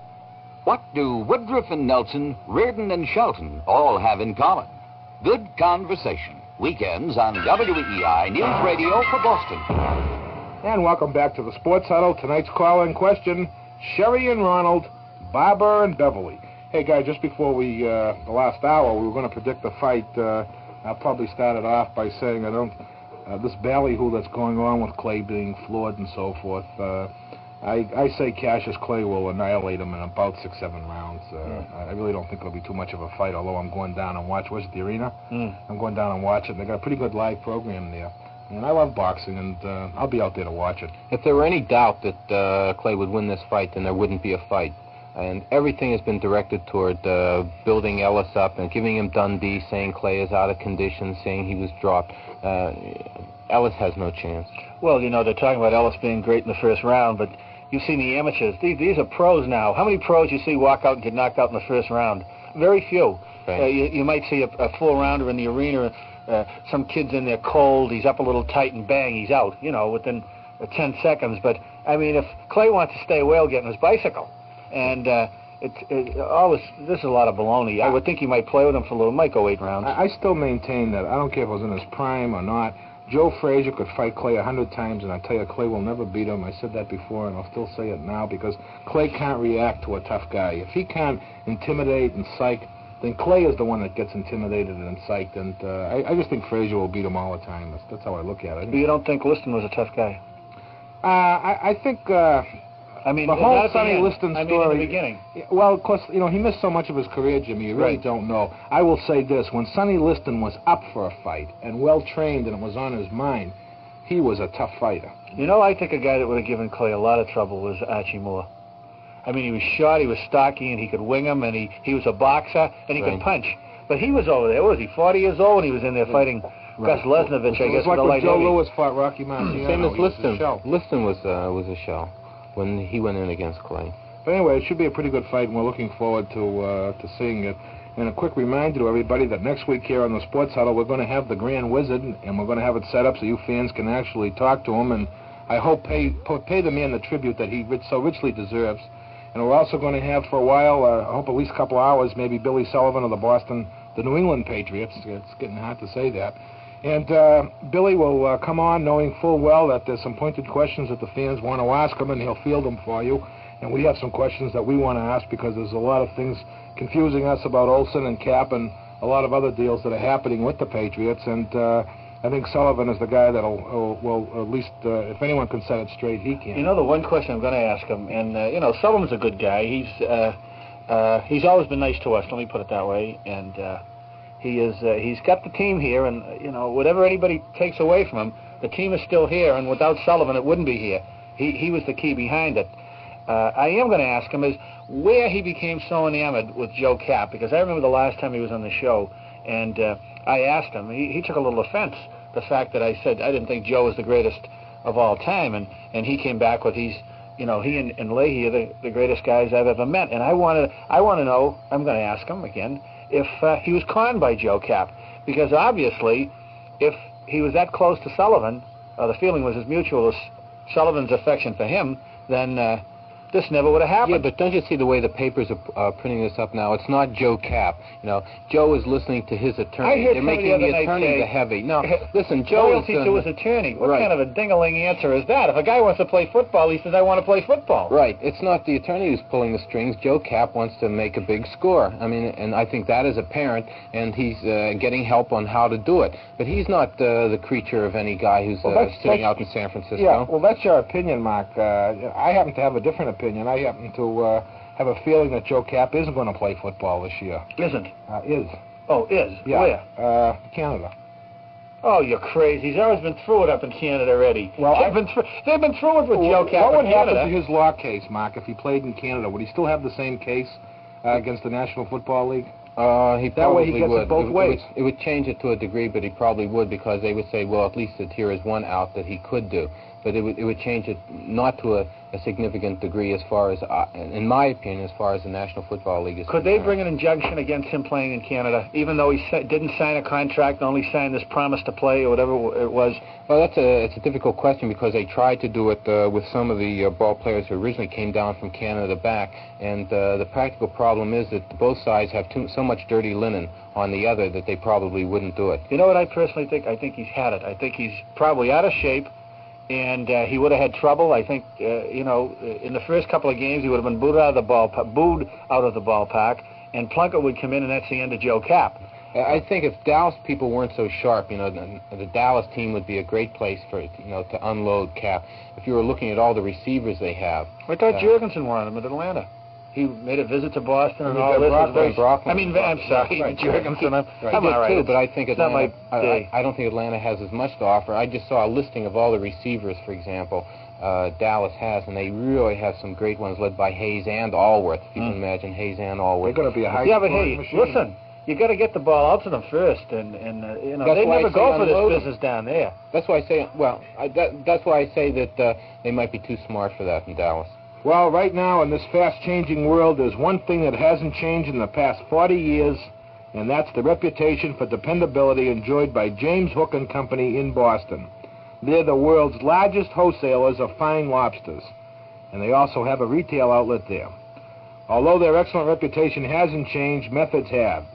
What do Woodruff and Nelson, Reardon and Shelton all have in common? Good conversation. Weekends on WEEI News Radio for Boston. And welcome back to the Sports Huddle. Tonight's call-in question, Sherry and Ronald, Barbara and Beverly. Hey, guys, just before the last hour, we were going to predict the fight. I'll probably start it off by saying this ballyhoo that's going on with Clay being floored and so forth, I say Cassius Clay will annihilate him in about 6-7 rounds. I really don't think it'll be too much of a fight, although I'm going down and watch. Where's the arena? I'm going down and watch it. They got a pretty good live program there. And I love boxing, and I'll be out there to watch it. If there were any doubt that Clay would win this fight, then there wouldn't be a fight. And everything has been directed toward building Ellis up and giving him Dundee, saying Clay is out of condition, saying he was dropped. Ellis has no chance. Well, you know, they're talking about Ellis being great in the first round, but you've seen the amateurs. These are pros now. How many pros you see walk out and get knocked out in the first round? Very few. Right. You might see a full rounder in the arena, some kid's in there cold, he's up a little tight, and bang, he's out, you know, within 10 seconds. But, I mean, if Clay wants to stay away, he'll get on his bicycle. And this is a lot of baloney. I would think he might play with him for a little, might go 8 rounds. I still maintain that. I don't care if it was in his prime or not. Joe Frazier could fight Clay 100 times, and I tell you, Clay will never beat him. I said that before, and I'll still say it now, because Clay can't react to a tough guy. If he can't intimidate and psych, then Clay is the one that gets intimidated and psyched, and I just think Frazier will beat him all the time. That's how I look at it. But you don't think Liston was a tough guy? I think... I mean, the whole Sonny Liston story. I mean, in the beginning. Well, of course, you know, he missed so much of his career, Jimmy. You really don't know. I will say this: when Sonny Liston was up for a fight and well trained, and it was on his mind, he was a tough fighter. You know, I think a guy that would have given Clay a lot of trouble was Archie Moore. I mean, he was short, he was stocky, and he could wing him, and he was a boxer, and he could punch. But he was over there. What was he, 40 years old, and he was in there fighting Gus Lesnovich, I guess, like with the light Joe heavy. Louis fought Rocky Marciano. Same as Liston. Liston was a shell when he went in against Clay. But anyway, it should be a pretty good fight, and we're looking forward to seeing it. And a quick reminder to everybody that next week here on the Sports Huddle, we're going to have the Grand Wizard, and we're going to have it set up so you fans can actually talk to him and I hope pay the man the tribute that he so richly deserves. And we're also going to have for a while, I hope at least a couple hours, maybe Billy Sullivan of the New England Patriots. It's getting hard to say that. And Billy will come on knowing full well that there's some pointed questions that the fans want to ask him, and he'll field them for you. And we have some questions that we want to ask because there's a lot of things confusing us about Olsen and Cap and a lot of other deals that are happening with the Patriots. And I think Sullivan is the guy that will at least, if anyone can set it straight, he can. You know, the one question I'm going to ask him, and, you know, Sullivan's a good guy. He's always been nice to us, let me put it that way. And he's got the team here, and, you know, whatever anybody takes away from him, the team is still here, and without Sullivan, it wouldn't be here. He was the key behind it. I am going to ask him is where he became so enamored with Joe Cap, because I remember the last time he was on the show, and I asked him, he took a little offense, the fact that I said I didn't think Joe was the greatest of all time, and he came back with he and Leahy are the greatest guys I've ever met, and I want to know, I'm going to ask him again, if he was conned by Joe Cap, because obviously, if he was that close to Sullivan, the feeling was as mutual as Sullivan's affection for him, then this never would have happened. Yeah, but don't you see the way the papers are printing this up now? It's not Joe Cap. You know, Joe is listening to his attorney. They're making the attorney the heavy. No, listen, Joe loyalty to his attorney. What kind of a ding-a-ling answer is that? If a guy wants to play football, he says, I want to play football. Right. It's not the attorney who's pulling the strings. Joe Cap wants to make a big score. I mean, and I think that is apparent, and he's getting help on how to do it. But he's not the creature of any guy who's sitting out in San Francisco. Yeah, well, that's your opinion, Mark. I happen to have a different opinion. I happen to have a feeling that Joe Cap isn't going to play football this year. Isn't? Is. Oh, is? Yeah. Where? Canada. Oh, you're crazy. He's always been through it up in Canada already. Well, they've been through it with Joe Cap What would in Canada. happen to his law case, Mark, if he played in Canada? Would he still have the same case against the National Football League? He probably gets would. It both ways. It would change it to a degree, but he probably would, because they would say, well, at least here is one out that he could do. But it would change it not to a significant degree as far as, in my opinion, as far as the National Football League is concerned. Could they bring an injunction against him playing in Canada, even though he didn't sign a contract, only signed this promise to play or whatever it was? Well, it's a difficult question, because they tried to do it with some of the ball players who originally came down from Canada back, and the practical problem is that both sides have so much dirty linen on the other that they probably wouldn't do it. You know what I personally think? I think he's had it. I think he's probably out of shape, and he would have had trouble. I think, in the first couple of games, he would have been booed out of the ballpark, and Plunkett would come in, and that's the end of Joe Cap. I think if Dallas people weren't so sharp, the Dallas team would be a great place for, to unload Cap. If you were looking at all the receivers they have. I thought Jurgensen wanted him at Atlanta. He made a visit to Boston and all this. I'm sorry, Jurgensen. I'm all right. Too, but I think Atlanta, I don't think Atlanta has as much to offer. I just saw a listing of all the receivers, for example, Dallas has, and they really have some great ones led by Hayes and Allworth. If you can imagine Hayes and Allworth. They're going to be a high machine. Listen, you got to get the ball out to them first, and they never go for this business down there. That's why I say, that's why I say that they might be too smart for that in Dallas. Well, right now in this fast-changing world, there's one thing that hasn't changed in the past 40 years, and that's the reputation for dependability enjoyed by James Hook & Company in Boston. They're the world's largest wholesalers of fine lobsters, and they also have a retail outlet there. Although their excellent reputation hasn't changed, methods have.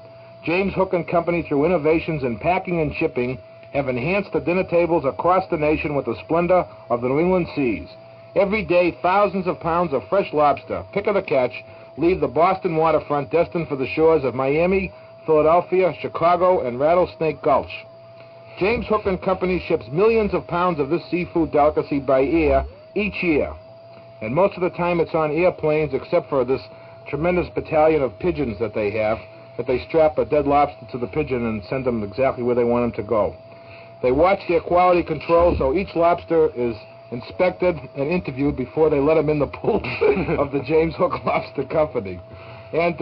James Hook & Company, through innovations in packing and shipping, have enhanced the dinner tables across the nation with the splendor of the New England seas. Every day, thousands of pounds of fresh lobster, pick of the catch, leave the Boston waterfront destined for the shores of Miami, Philadelphia, Chicago, and Rattlesnake Gulch. James Hook & Company ships millions of pounds of this seafood delicacy by air each year. And most of the time it's on airplanes, except for this tremendous battalion of pigeons that they have, that they strap a dead lobster to the pigeon and send them exactly where they want them to go. They watch their quality control, so each lobster is inspected and interviewed before they let them in the pool of the James Hook Lobster Company. And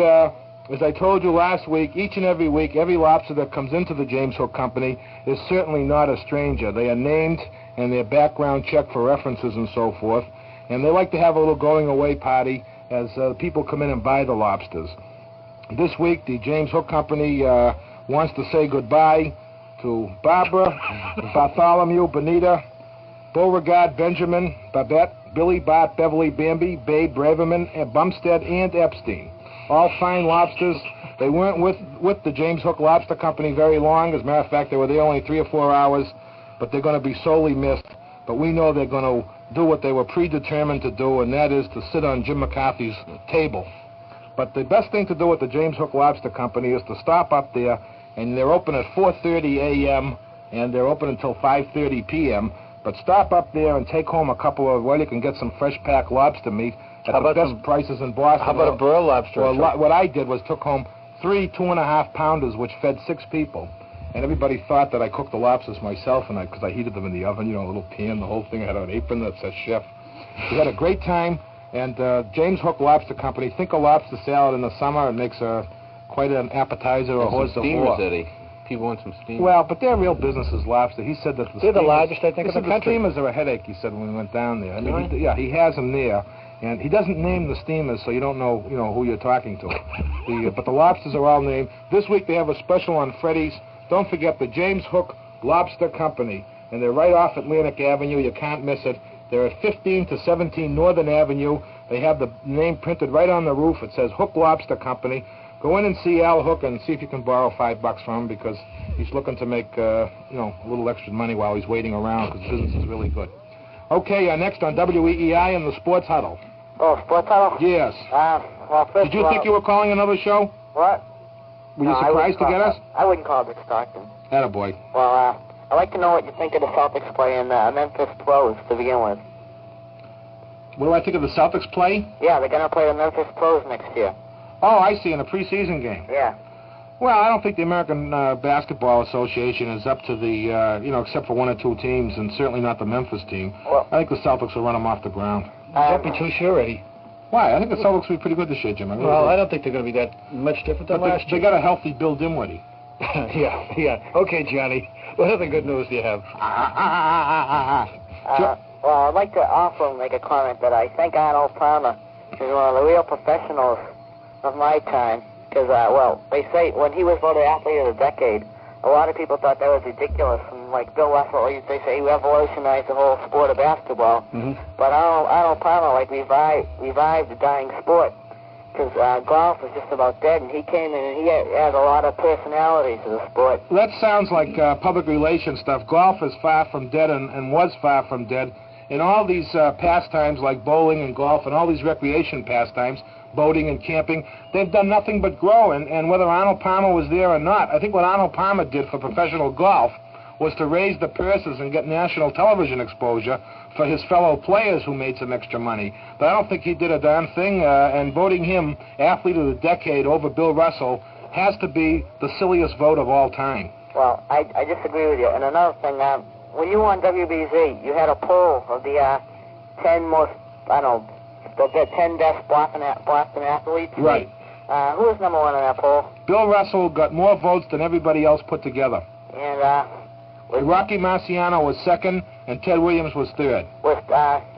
as I told you last week, each and every week, every lobster that comes into the James Hook Company is certainly not a stranger. They are named and their background checked for references and so forth. And they like to have a little going-away party as people come in and buy the lobsters. This week, the James Hook Company wants to say goodbye to Barbara, Bartholomew, Benita, Beauregard, Benjamin, Babette, Billy, Bart, Beverly, Bambi, Babe, Braverman, Bumstead, and Epstein. All fine lobsters. They weren't with the James Hook Lobster Company very long. As a matter of fact, they were there only 3 or 4 hours, but they're going to be sorely missed. But we know they're going to do what they were predetermined to do, and that is to sit on Jim McCarthy's table. But the best thing to do with the James Hook Lobster Company is to stop up there, and they're open at 4:30 a.m., and they're open until 5:30 p.m., but stop up there and take home a couple of, well, you can get some fresh packed lobster meat at the best prices in Boston. How about a broiled lobster? Well, what I did was took home 3 2.5 pounders, which fed 6 people. And everybody thought that I cooked the lobsters myself, and because I heated them in the oven, you know, a little pan, the whole thing. I had an apron that says chef. We had a great time, and James Hook Lobster Company, think of lobster salad in the summer. It makes quite an appetizer or hors d'oeuvre. Eddie. People want some steam. Well, but their real business is lobster. He said that they're the largest, I think, in the country. The steamers are a headache, he said, when we went down there. I mean, he has them there. And he doesn't name the steamers, so you don't know, who you're talking to. But the lobsters are all named. This week they have a special on Freddy's. Don't forget the James Hook Lobster Company, and they're right off Atlantic Avenue. You can't miss it. They're at 15 to 17 Northern Avenue. They have the name printed right on the roof. It says Hook Lobster Company. Go in and see Al Hook and see if you can borrow $5 from him, because he's looking to make a little extra money while he's waiting around, because business is really good. Okay, next on WEEI and the Sports Huddle. Oh, Sports Huddle? Yes. Well, first Did you think you were calling another show? What? Were you surprised to get us? I wouldn't call Dick Stockton. Attaboy. Well, I'd like to know what you think of the Celtics play in Memphis Pros to begin with. What do I think of the Celtics play? Yeah, they're going to play the Memphis Pros next year. Oh, I see, in a preseason game. Yeah. Well, I don't think the American Basketball Association is up to the, except for 1 or 2 teams, and certainly not the Memphis team. Well, I think the Celtics will run them off the ground. Don't be too sure, Eddie. Why? I think the Celtics will be pretty good this year, Jim. I don't think they're going to be that much different than last year. They got a healthy Bill Dinwiddie. Yeah. Okay, Johnny. What other good news do you have? Well, I'd like to also make a comment that I think Arnold Palmer is one of the real professionals of my time. Because, they say when he was voted Athlete of the Decade, a lot of people thought that was ridiculous. And like Bill Russell, they say he revolutionized the whole sport of basketball. Mm-hmm. But Arnold Palmer, revived the dying sport. Because golf was just about dead, and he came in and he added a lot of personality to the sport. That sounds like public relations stuff. Golf is far from dead and was far from dead. And all these pastimes like bowling and golf and all these recreation pastimes, boating and camping, they've done nothing but grow. And whether Arnold Palmer was there or not, I think what Arnold Palmer did for professional golf was to raise the purses and get national television exposure for his fellow players who made some extra money. But I don't think he did a darn thing, and voting him Athlete of the Decade over Bill Russell has to be the silliest vote of all time. Well, I disagree with you. And another thing, when you were on WBZ, you had a poll of the 10 most, the 10 best Boston athletes. Right. Who was number 1 in that poll? Bill Russell got more votes than everybody else put together. And Rocky Marciano was 2nd, and Ted Williams was 3rd. Was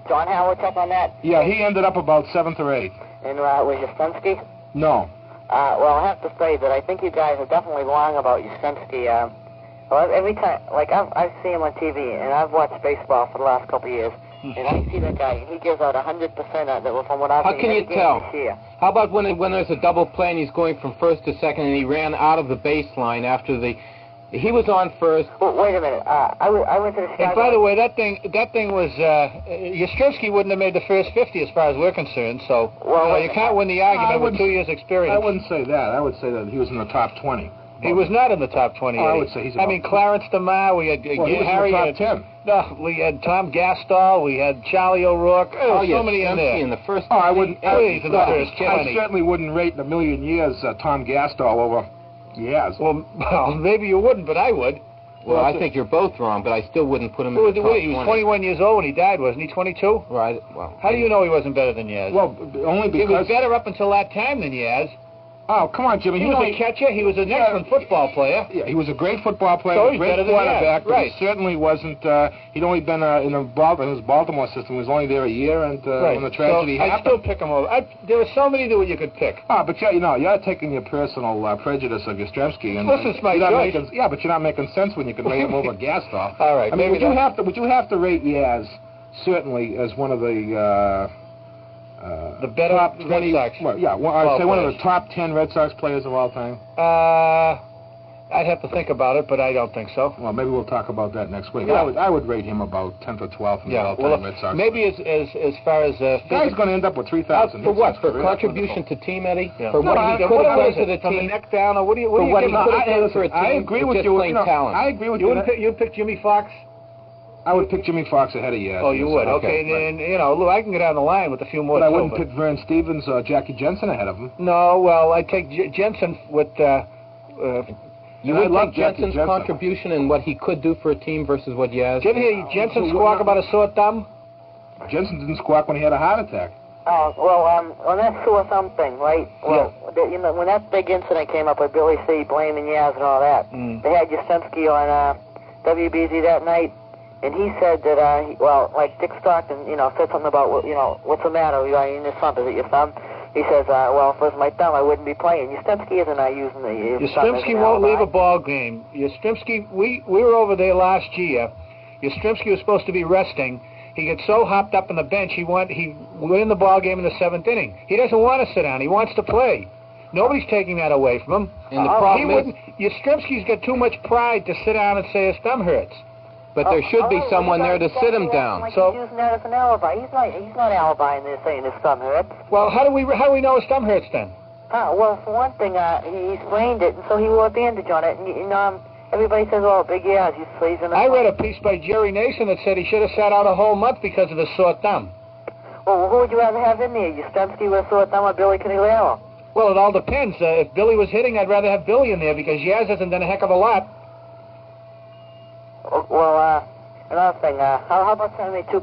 John Havlicek on that? Yeah, he ended up about 7th or 8th. And was Yastrzemski? No. Well, I have to say that I think you guys are definitely wrong about Yastrzemski. Every time, I've seen him on TV, and I've watched baseball for the last couple of years, and I see that guy, and he gives out 100% from what I've seen. How can you tell? This year. How about when there's a double play and he's going from first to second, and he ran out of the baseline after he was on first. Well, wait a minute. I went to the sky. And by the way, that thing was Yastrzemski wouldn't have made the first 50 as far as we're concerned. So you can't win the argument with 2 years' experience. I wouldn't say that. I would say that he was in the top 20. He was not in the top 20. I would say he's. Clarence DeMar. We had he was in the top 10. No, we had Tom Gastall. We had Charlie O'Rourke. So many in there. In the first. I wouldn't. I certainly wouldn't rate in a million years Tom Gastall over. Yes. Well, maybe you wouldn't, but I would. Well, I think you're both wrong, but I still wouldn't put him in the top 20. He was 21 years old when he died, wasn't he? 22? Right. Well, how do you know he wasn't better than Yaz? Well, only because he was better up until that time than Yaz. Oh, come on, Jimmy. He was a catcher. He was an excellent football player. Yeah, he was a great football player, So a he's great better than quarterback. Yaz, right. But he certainly wasn't. He'd only been in his Baltimore system. He was only there a year, and when the tragedy I'd happened. still pick him over. There were so many that you could pick. Ah, but you're taking your personal prejudice of Yastrzemski, and Listen, it's my you're not choice. making, but you're not making sense when you can rate him over Gastoff. All right, I mean, maybe would you have to rate Yaz certainly as one of the better top 20, 20? Red Sox. Well, yeah, I'd say one of the top 10 Red Sox players of all time. I'd have to think about it, but I don't think so. Well, maybe we'll talk about that next week. Yeah. I would rate him about 10th or 12th in the all-time Red Sox. Maybe as far as guy's going to end up with 3,000. For what? For contribution to team, Eddie? Yeah. For what he could have done to the from team? the neck down, or what do you? For what he could have done for a team? I agree with just you. Plain talent. I agree with You you. would pick Jimmy Fox? I would pick Jimmy Fox ahead of Yaz. Oh, you would? Okay, and Lou, I can get on the line with a few more. But I wouldn't pick Vern Stevens or Jackie Jensen ahead of him. No, well, I'd take Jensen with. You would take Jensen's contribution and what he could do for a team versus what Yaz. Did you hear Jensen squawk about a sore thumb? Jensen didn't squawk when he had a heart attack. Oh, well, on that sore thumb thing, right? Well, when that big incident came up with Billy C. blaming Yaz and all that, they had Yastrzemski on WBZ that night, and he said that, like Dick Stockton, said something about, what's the matter? In your thumb, is it your thumb? He says, if it was my thumb, I wouldn't be playing. Yastrzemski isn't using the Yastrzemski won't leave a ball game. Yastrzemski, we were over there last year. Yastrzemski was supposed to be resting. He gets so hopped up on the bench, he went in the ball game in the 7th inning. He doesn't want to sit down. He wants to play. Nobody's taking that away from him. And the problem Yastrzemski's got too much pride to sit down and say his thumb hurts. But there should be someone there to sit him down. Like he's using that as an alibi. He's not alibying there saying his thumb hurts. Well, how do we know his thumb hurts then? Well, for one thing, he sprained it, and so he wore a bandage on it. And everybody says, "Oh, big Yaz, he's in." I read a piece by Jerry Nason that said he should have sat out a whole month because of his sore thumb. Well, who would you rather have in there, Yastrzemski with a sore thumb or Billy Canilero? Well, it all depends. If Billy was hitting, I'd rather have Billy in there because Yaz hasn't done a heck of a lot. Well, another thing, how about sending me two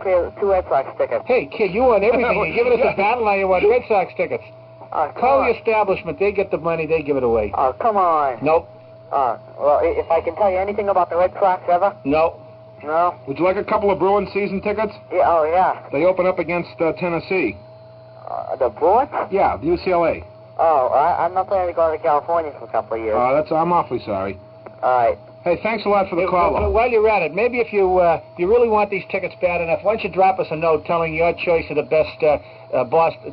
Red Sox tickets? Hey, kid, you want everything. You're giving us a battle, now you want Red Sox tickets. Call the establishment. They get the money. They give it away. Oh, come on. Nope. Well, if I can tell you anything about the Red Sox ever? No. No? Would you like a couple of Bruins season tickets? Yeah, oh, yeah. They open up against Tennessee. The Bruins? Yeah, the UCLA. Oh, I'm not planning to go to California for a couple of years. I'm awfully sorry. All right. Hey, thanks a lot for the call. While you're at it, maybe if you really want these tickets bad enough, why don't you drop us a note telling your choice of the best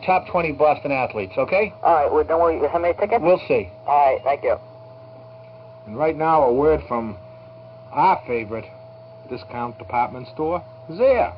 top 20 Boston athletes, okay? All right. Well, don't worry. How many tickets? We'll see. All right. Thank you. And right now, a word from our favorite discount department store, Zayre.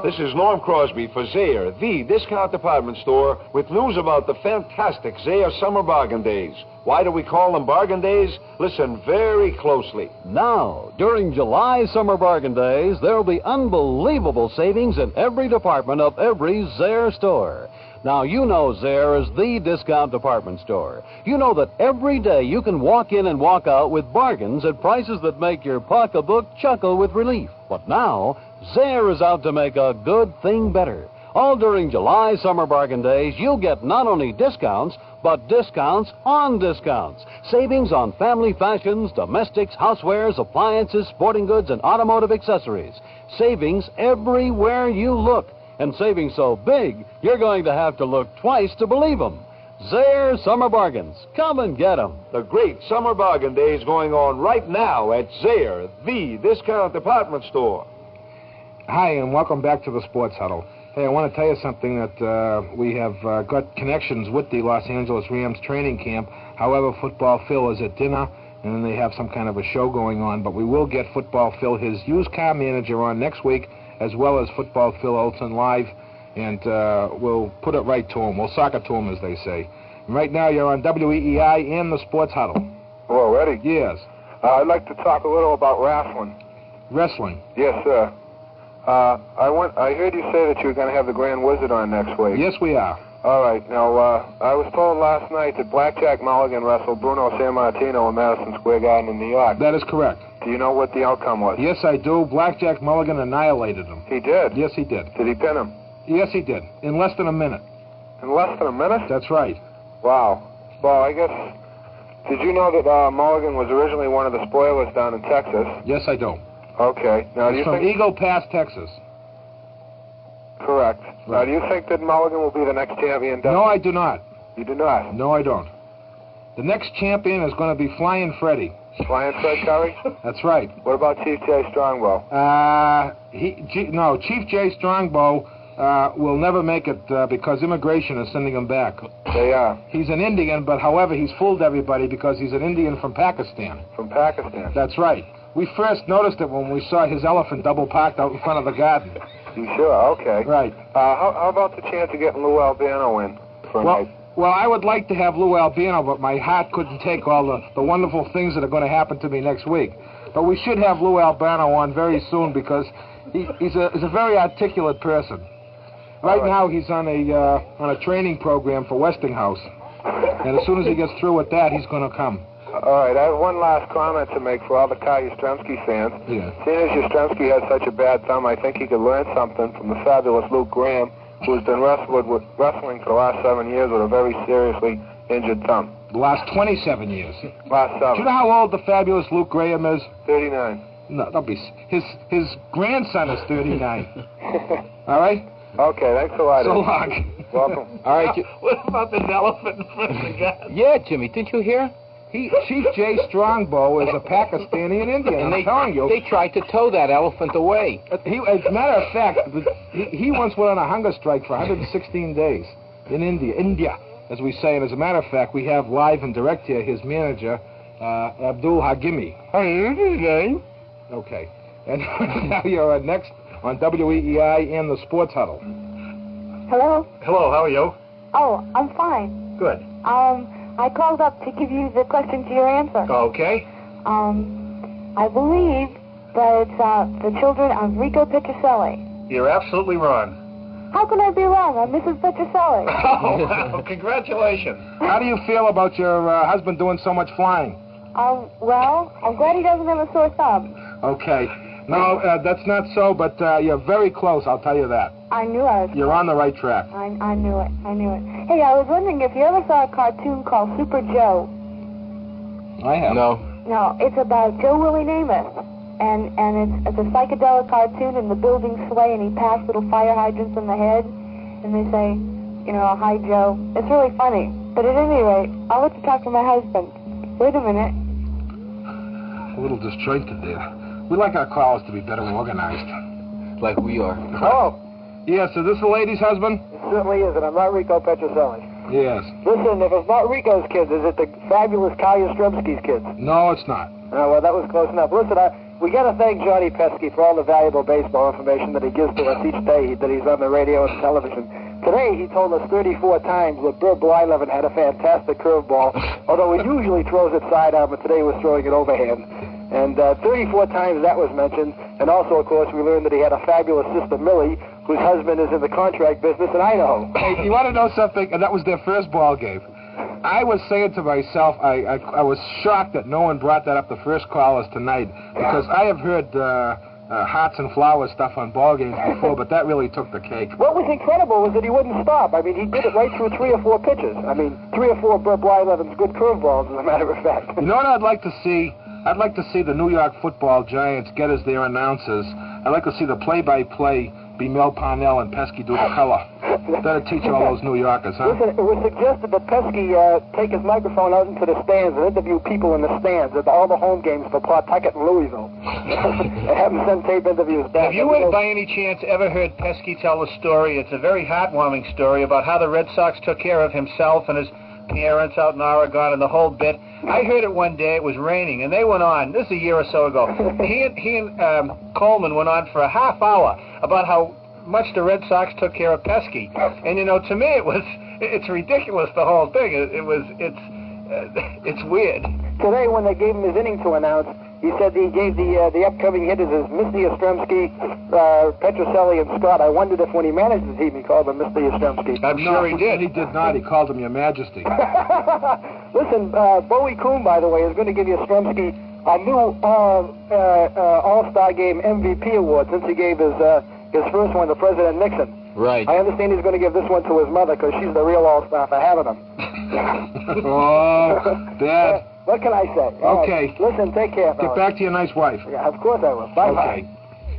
This is Norm Crosby for Zayre, the discount department store, with news about the fantastic Zayre Summer Bargain Days. Why do we call them Bargain Days? Listen very closely. Now, during July Summer Bargain Days, there will be unbelievable savings in every department of every Zayre store. Now, you know Zayre is the discount department store. You know that every day you can walk in and walk out with bargains at prices that make your pocketbook chuckle with relief. But now, Zayre is out to make a good thing better. All during July Summer Bargain Days, you'll get not only discounts, but discounts on discounts. Savings on family fashions, domestics, housewares, appliances, sporting goods, and automotive accessories. Savings everywhere you look. And savings so big, you're going to have to look twice to believe them. Zayre Summer Bargains. Come and get them. The great Summer Bargain Days going on right now at Zayre, the discount department store. Hi, and welcome back to the Sports Huddle. Hey, I want to tell you something that we have got connections with the Los Angeles Rams training camp. However, Football Phil is at dinner, and they have some kind of a show going on. But we will get Football Phil, his used car manager, on next week, as well as Football Phil Olsen live, and we'll put it right to him. We'll sock it to him, as they say. And right now, you're on WEEI and the Sports Huddle. Hello, Eddie. Yes. I'd like to talk a little about wrestling. Wrestling? Yes, sir. I heard you say that you were going to have the Grand Wizard on next week. Yes, we are. All right. Now, I was told last night that Blackjack Mulligan wrestled Bruno Sammartino in Madison Square Garden in New York. That is correct. Do you know what the outcome was? Yes, I do. Blackjack Mulligan annihilated him. He did? Yes, he did. Did he pin him? Yes, he did. In less than a minute. In less than a minute? That's right. Wow. Well, I guess... Did you know that Mulligan was originally one of the spoilers down in Texas? Yes, I do. Okay. Now, do you from think... Eagle Pass, Texas. Correct. Right. Now, do you think that Mulligan will be the next champion? No, I do not. You do not? No, I don't. The next champion is going to be Flying Freddy. Flying Fred Curry? That's right. What about Chief Jay Strongbow? No, Chief Jay Strongbow will never make it because immigration is sending him back. They are. He's an Indian, but however, he's fooled everybody because he's an Indian from Pakistan. From Pakistan? That's right. We first noticed it when we saw his elephant double parked out in front of the garden. You sure? Okay. Right. How about the chance of getting Lou Albano in for a night? Well, I would like to have Lou Albano, but my heart couldn't take all the wonderful things that are going to happen to me next week. But we should have Lou Albano on very soon because he's a very articulate person. Right now, he's on a training program for Westinghouse, and as soon as he gets through with that, he's going to come. All right, I have one last comment to make for all the Kyle Yastrzemski fans. Yeah. Seeing as Yastrzemski has such a bad thumb, I think he could learn something from the fabulous Luke Graham, who's been wrestling for the last 7 years with a very seriously injured thumb. The last 27 years. Last 7. Do you know how old the fabulous Luke Graham is? 39. No, don't be. His grandson is 39. All right? Okay, thanks a lot. So long. Welcome. All right. What about this elephant in front of the gun? Yeah, Jimmy, didn't you hear? Chief Jay Strongbow is a Pakistani and Indian. And I'm telling you. They tried to tow that elephant away. As a matter of fact, he once went on a hunger strike for 116 days in India, as we say. And as a matter of fact, we have live and direct here his manager, Abdul Hakimi. Okay. And now you're next on WEEI and the Sports Huddle. Hello? Hello, how are you? Oh, I'm fine. Good. I called up to give you the question to your answer. Okay. I believe that it's the children of Rico Petrocelli. You're absolutely wrong. How can I be wrong? I'm Mrs. Petrocelli. Oh, well, congratulations. How do you feel about your husband doing so much flying? Well, I'm glad he doesn't have a sore thumb. Okay. No, that's not so, but you're very close, I'll tell you that. I knew I was. You're on the right track. I knew it. I knew it. Hey, I was wondering if you ever saw a cartoon called Super Joe. I have. No. No, it's about Joe Willie Namath. And it's a psychedelic cartoon, and the buildings sway, and he passes little fire hydrants in the head. And they say, you know, hi, Joe. It's really funny. But at any rate, I'll let you talk to my husband. Wait a minute. A little disjointed there. We like our callers to be better organized. Like we are. Oh. Yes, is this the lady's husband? It certainly is, and I'm not Rico Petrocelli. Yes. Listen, if it's not Rico's kids, is it the fabulous Kyle Yastrzemski's kids? No, it's not. Oh, well, that was close enough. Listen, we got to thank Johnny Pesky for all the valuable baseball information that he gives to us each day that he's on the radio and television. Today, he told us 34 times that Bert Blyleven had a fantastic curveball, although he usually throws it sidearm, but today he was throwing it overhand. And 34 times that was mentioned. And also, of course, we learned that he had a fabulous sister, Millie, whose husband is in the contract business in Idaho. Hey, you want to know something? And that was their first ball game. I was saying to myself, I was shocked that no one brought that up the first callers tonight, because I have heard hearts and flowers stuff on ball games before, but that really took the cake. What was incredible was that he wouldn't stop. I mean, he did it right through 3 or 4 pitches. I mean, 3 or 4 Bert Blyleven's good curveballs, as a matter of fact. You know what I'd like to see? I'd like to see the New York Football Giants get as their announcers. I'd like to see the play-by-play be Mel Parnell and Pesky do the color. That'd teach all those New Yorkers, huh? Listen, it was suggested that Pesky take his microphone out into the stands and interview people in the stands at all the home games for Pawtucket and Louisville. Have him send tape interviews back. Have you, by any chance, ever heard Pesky tell a story? It's a very heartwarming story about how the Red Sox took care of himself and his parents out in Oregon and the whole bit. I heard it one day. It was raining, and they went on. This is a year or so ago. He and Coleman went on for a half hour about how much the Red Sox took care of Pesky. And, you know, to me, it's ridiculous, the whole thing. It's weird. Today, when they gave him his inning to announce, he said he gave the upcoming hitters as Mr. Yastrzemski, Petrocelli, and Scott. I wondered if when he managed the team he called them Mr. Yastrzemski. I'm sure he did. He did not. He called him Your Majesty. Listen, Bowie Kuhn, by the way, is going to give Yastrzemski a new All-Star Game MVP award since he gave his first one to President Nixon. Right. I understand he's going to give this one to his mother because she's the real all-star for having him. Oh, Dad. What can I say? Okay. Listen, take care, Get back to your nice wife. Yeah, of course I will. Bye-bye. Okay.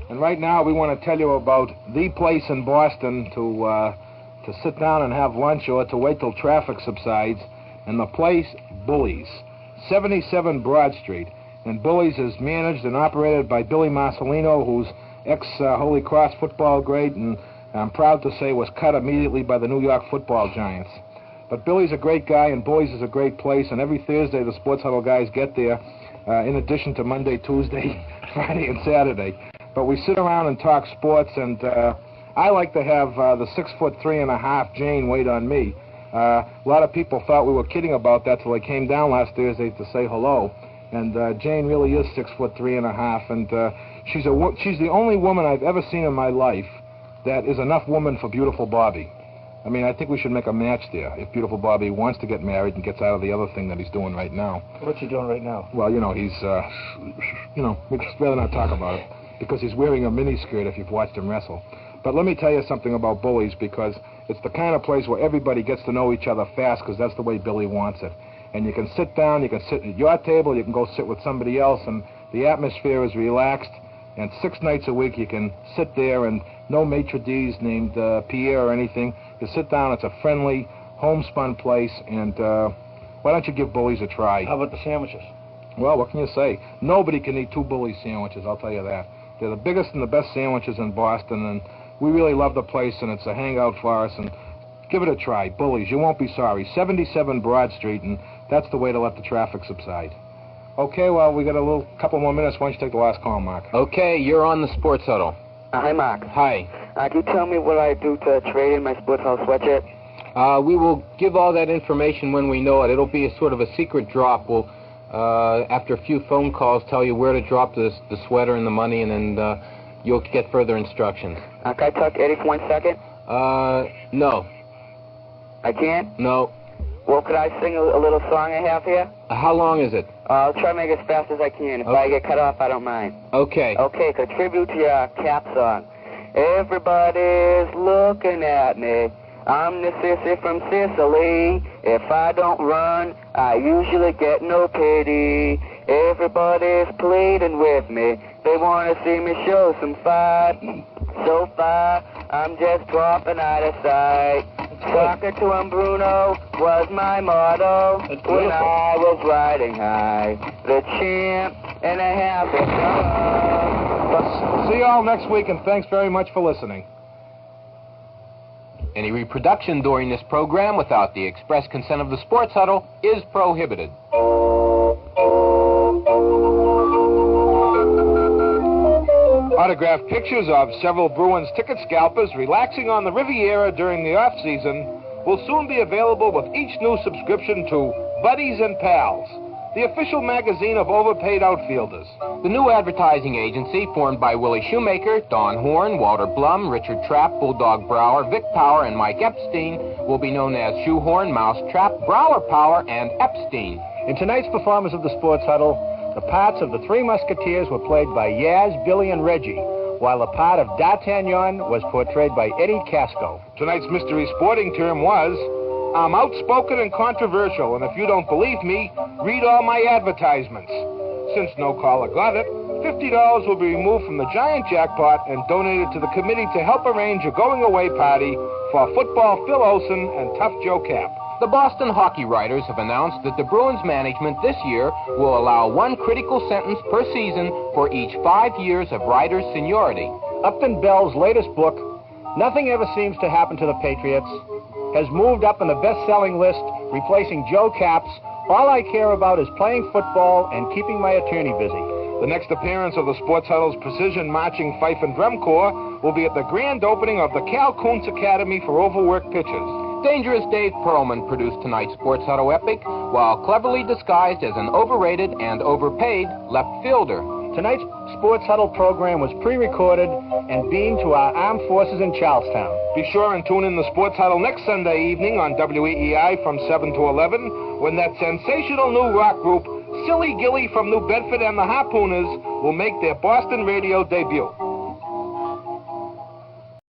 And right now we want to tell you about the place in Boston to sit down and have lunch or to wait till traffic subsides. And the place, Bully's, 77 Broad Street. And Bully's is managed and operated by Billy Marcelino, who's ex-Holy Cross football great, and I'm proud to say was cut immediately by the New York football giants. But Billy's a great guy, and Bully's is a great place, and every Thursday the Sports Huddle guys get there, in addition to Monday, Tuesday, Friday, and Saturday. But we sit around and talk sports, and I like to have the 6'3.5" Jane wait on me. A lot of people thought we were kidding about that till they came down last Thursday to say hello. And Jane really is 6'3.5", and she's the only woman I've ever seen in my life that is enough woman for Beautiful Bobby. I mean, I think we should make a match there if Beautiful Bobby wants to get married and gets out of the other thing that he's doing right now. What's he doing right now? Well, he's, we'd rather not talk about it because he's wearing a miniskirt if you've watched him wrestle. But let me tell you something about Bully's, because it's the kind of place where everybody gets to know each other fast, because that's the way Billy wants it. And you can sit down, you can sit at your table, you can go sit with somebody else, and the atmosphere is relaxed. And 6 nights a week you can sit there, and no maitre d's named Pierre or anything. You sit down, it's a friendly, homespun place, and why don't you give Bully's a try? How about the sandwiches? Well, what can you say? Nobody can eat 2 Bully's sandwiches, I'll tell you that. They're the biggest and the best sandwiches in Boston, and we really love the place, and it's a hangout for us, and give it a try. Bully's, you won't be sorry. 77 Broad Street, and that's the way to let the traffic subside. Okay, well, we got a couple more minutes. Why don't you take the last call, Mark? Okay, you're on the Sports Huddle. Hi, Mark. Hi. Can you tell me what I do to trade in my Sports Huddle sweatshirt? We will give all that information when we know it. It'll be a sort of a secret drop. We'll, after a few phone calls, tell you where to drop the sweater and the money, and then you'll get further instructions. Can I talk to Eddie for 1 second? No. I can't? No. Well, could I sing a little song I have here? How long is it? I'll try to make it as fast as I can. If I get cut off, I don't mind. Okay. Okay, it's a tribute to your Cap song. Everybody's looking at me. I'm the sissy from Sicily. If I don't run, I usually get no pity. Everybody's pleading with me. They want to see me show some fight. So far, I'm just dropping out of sight. Soccer to Bruno was my motto when I was riding high. The champ and a happy See you all next week, and thanks very much for listening. Any reproduction during this program without the express consent of the Sports Huddle is prohibited. Autographed pictures of several Bruins ticket scalpers relaxing on the Riviera during the off-season will soon be available with each new subscription to Buddies and Pals, the official magazine of overpaid outfielders. The new advertising agency, formed by Willie Shoemaker, Don Horn, Walter Blum, Richard Trapp, Bulldog Brower, Vic Power, and Mike Epstein, will be known as Shoehorn, Mousetrap, Brower Power, and Epstein. In tonight's performance of the Sports Huddle, the parts of the Three Musketeers were played by Yaz, Billy, and Reggie, while the part of D'Artagnan was portrayed by Eddie Casco. Tonight's mystery sporting term was, I'm outspoken and controversial, and if you don't believe me, read all my advertisements. Since no caller got it, $50 will be removed from the giant jackpot and donated to the committee to help arrange a going-away party for football Phil Olsen and Tough Joe Cap. The Boston hockey writers have announced that the Bruins management this year will allow 1 critical sentence per season for each 5 years of writer's seniority. Upton Bell's latest book, Nothing Ever Seems to Happen to the Patriots, has moved up on the best-selling list, replacing Joe Cap's All I Care About Is Playing Football and Keeping My Attorney Busy. The next appearance of the Sports Huddle's Precision Marching Fife and Drum Corps will be at the grand opening of the Cal Kuntz Academy for Overworked Pitchers. Dangerous Dave Perlman produced tonight's Sports Huddle epic, while cleverly disguised as an overrated and overpaid left fielder. Tonight's Sports Huddle program was pre-recorded and beamed to our armed forces in Charlestown. Be sure and tune in the Sports Huddle next Sunday evening on WEEI from 7 to 11, when that sensational new rock group, Silly Gilly from New Bedford and the Harpooners, will make their Boston radio debut.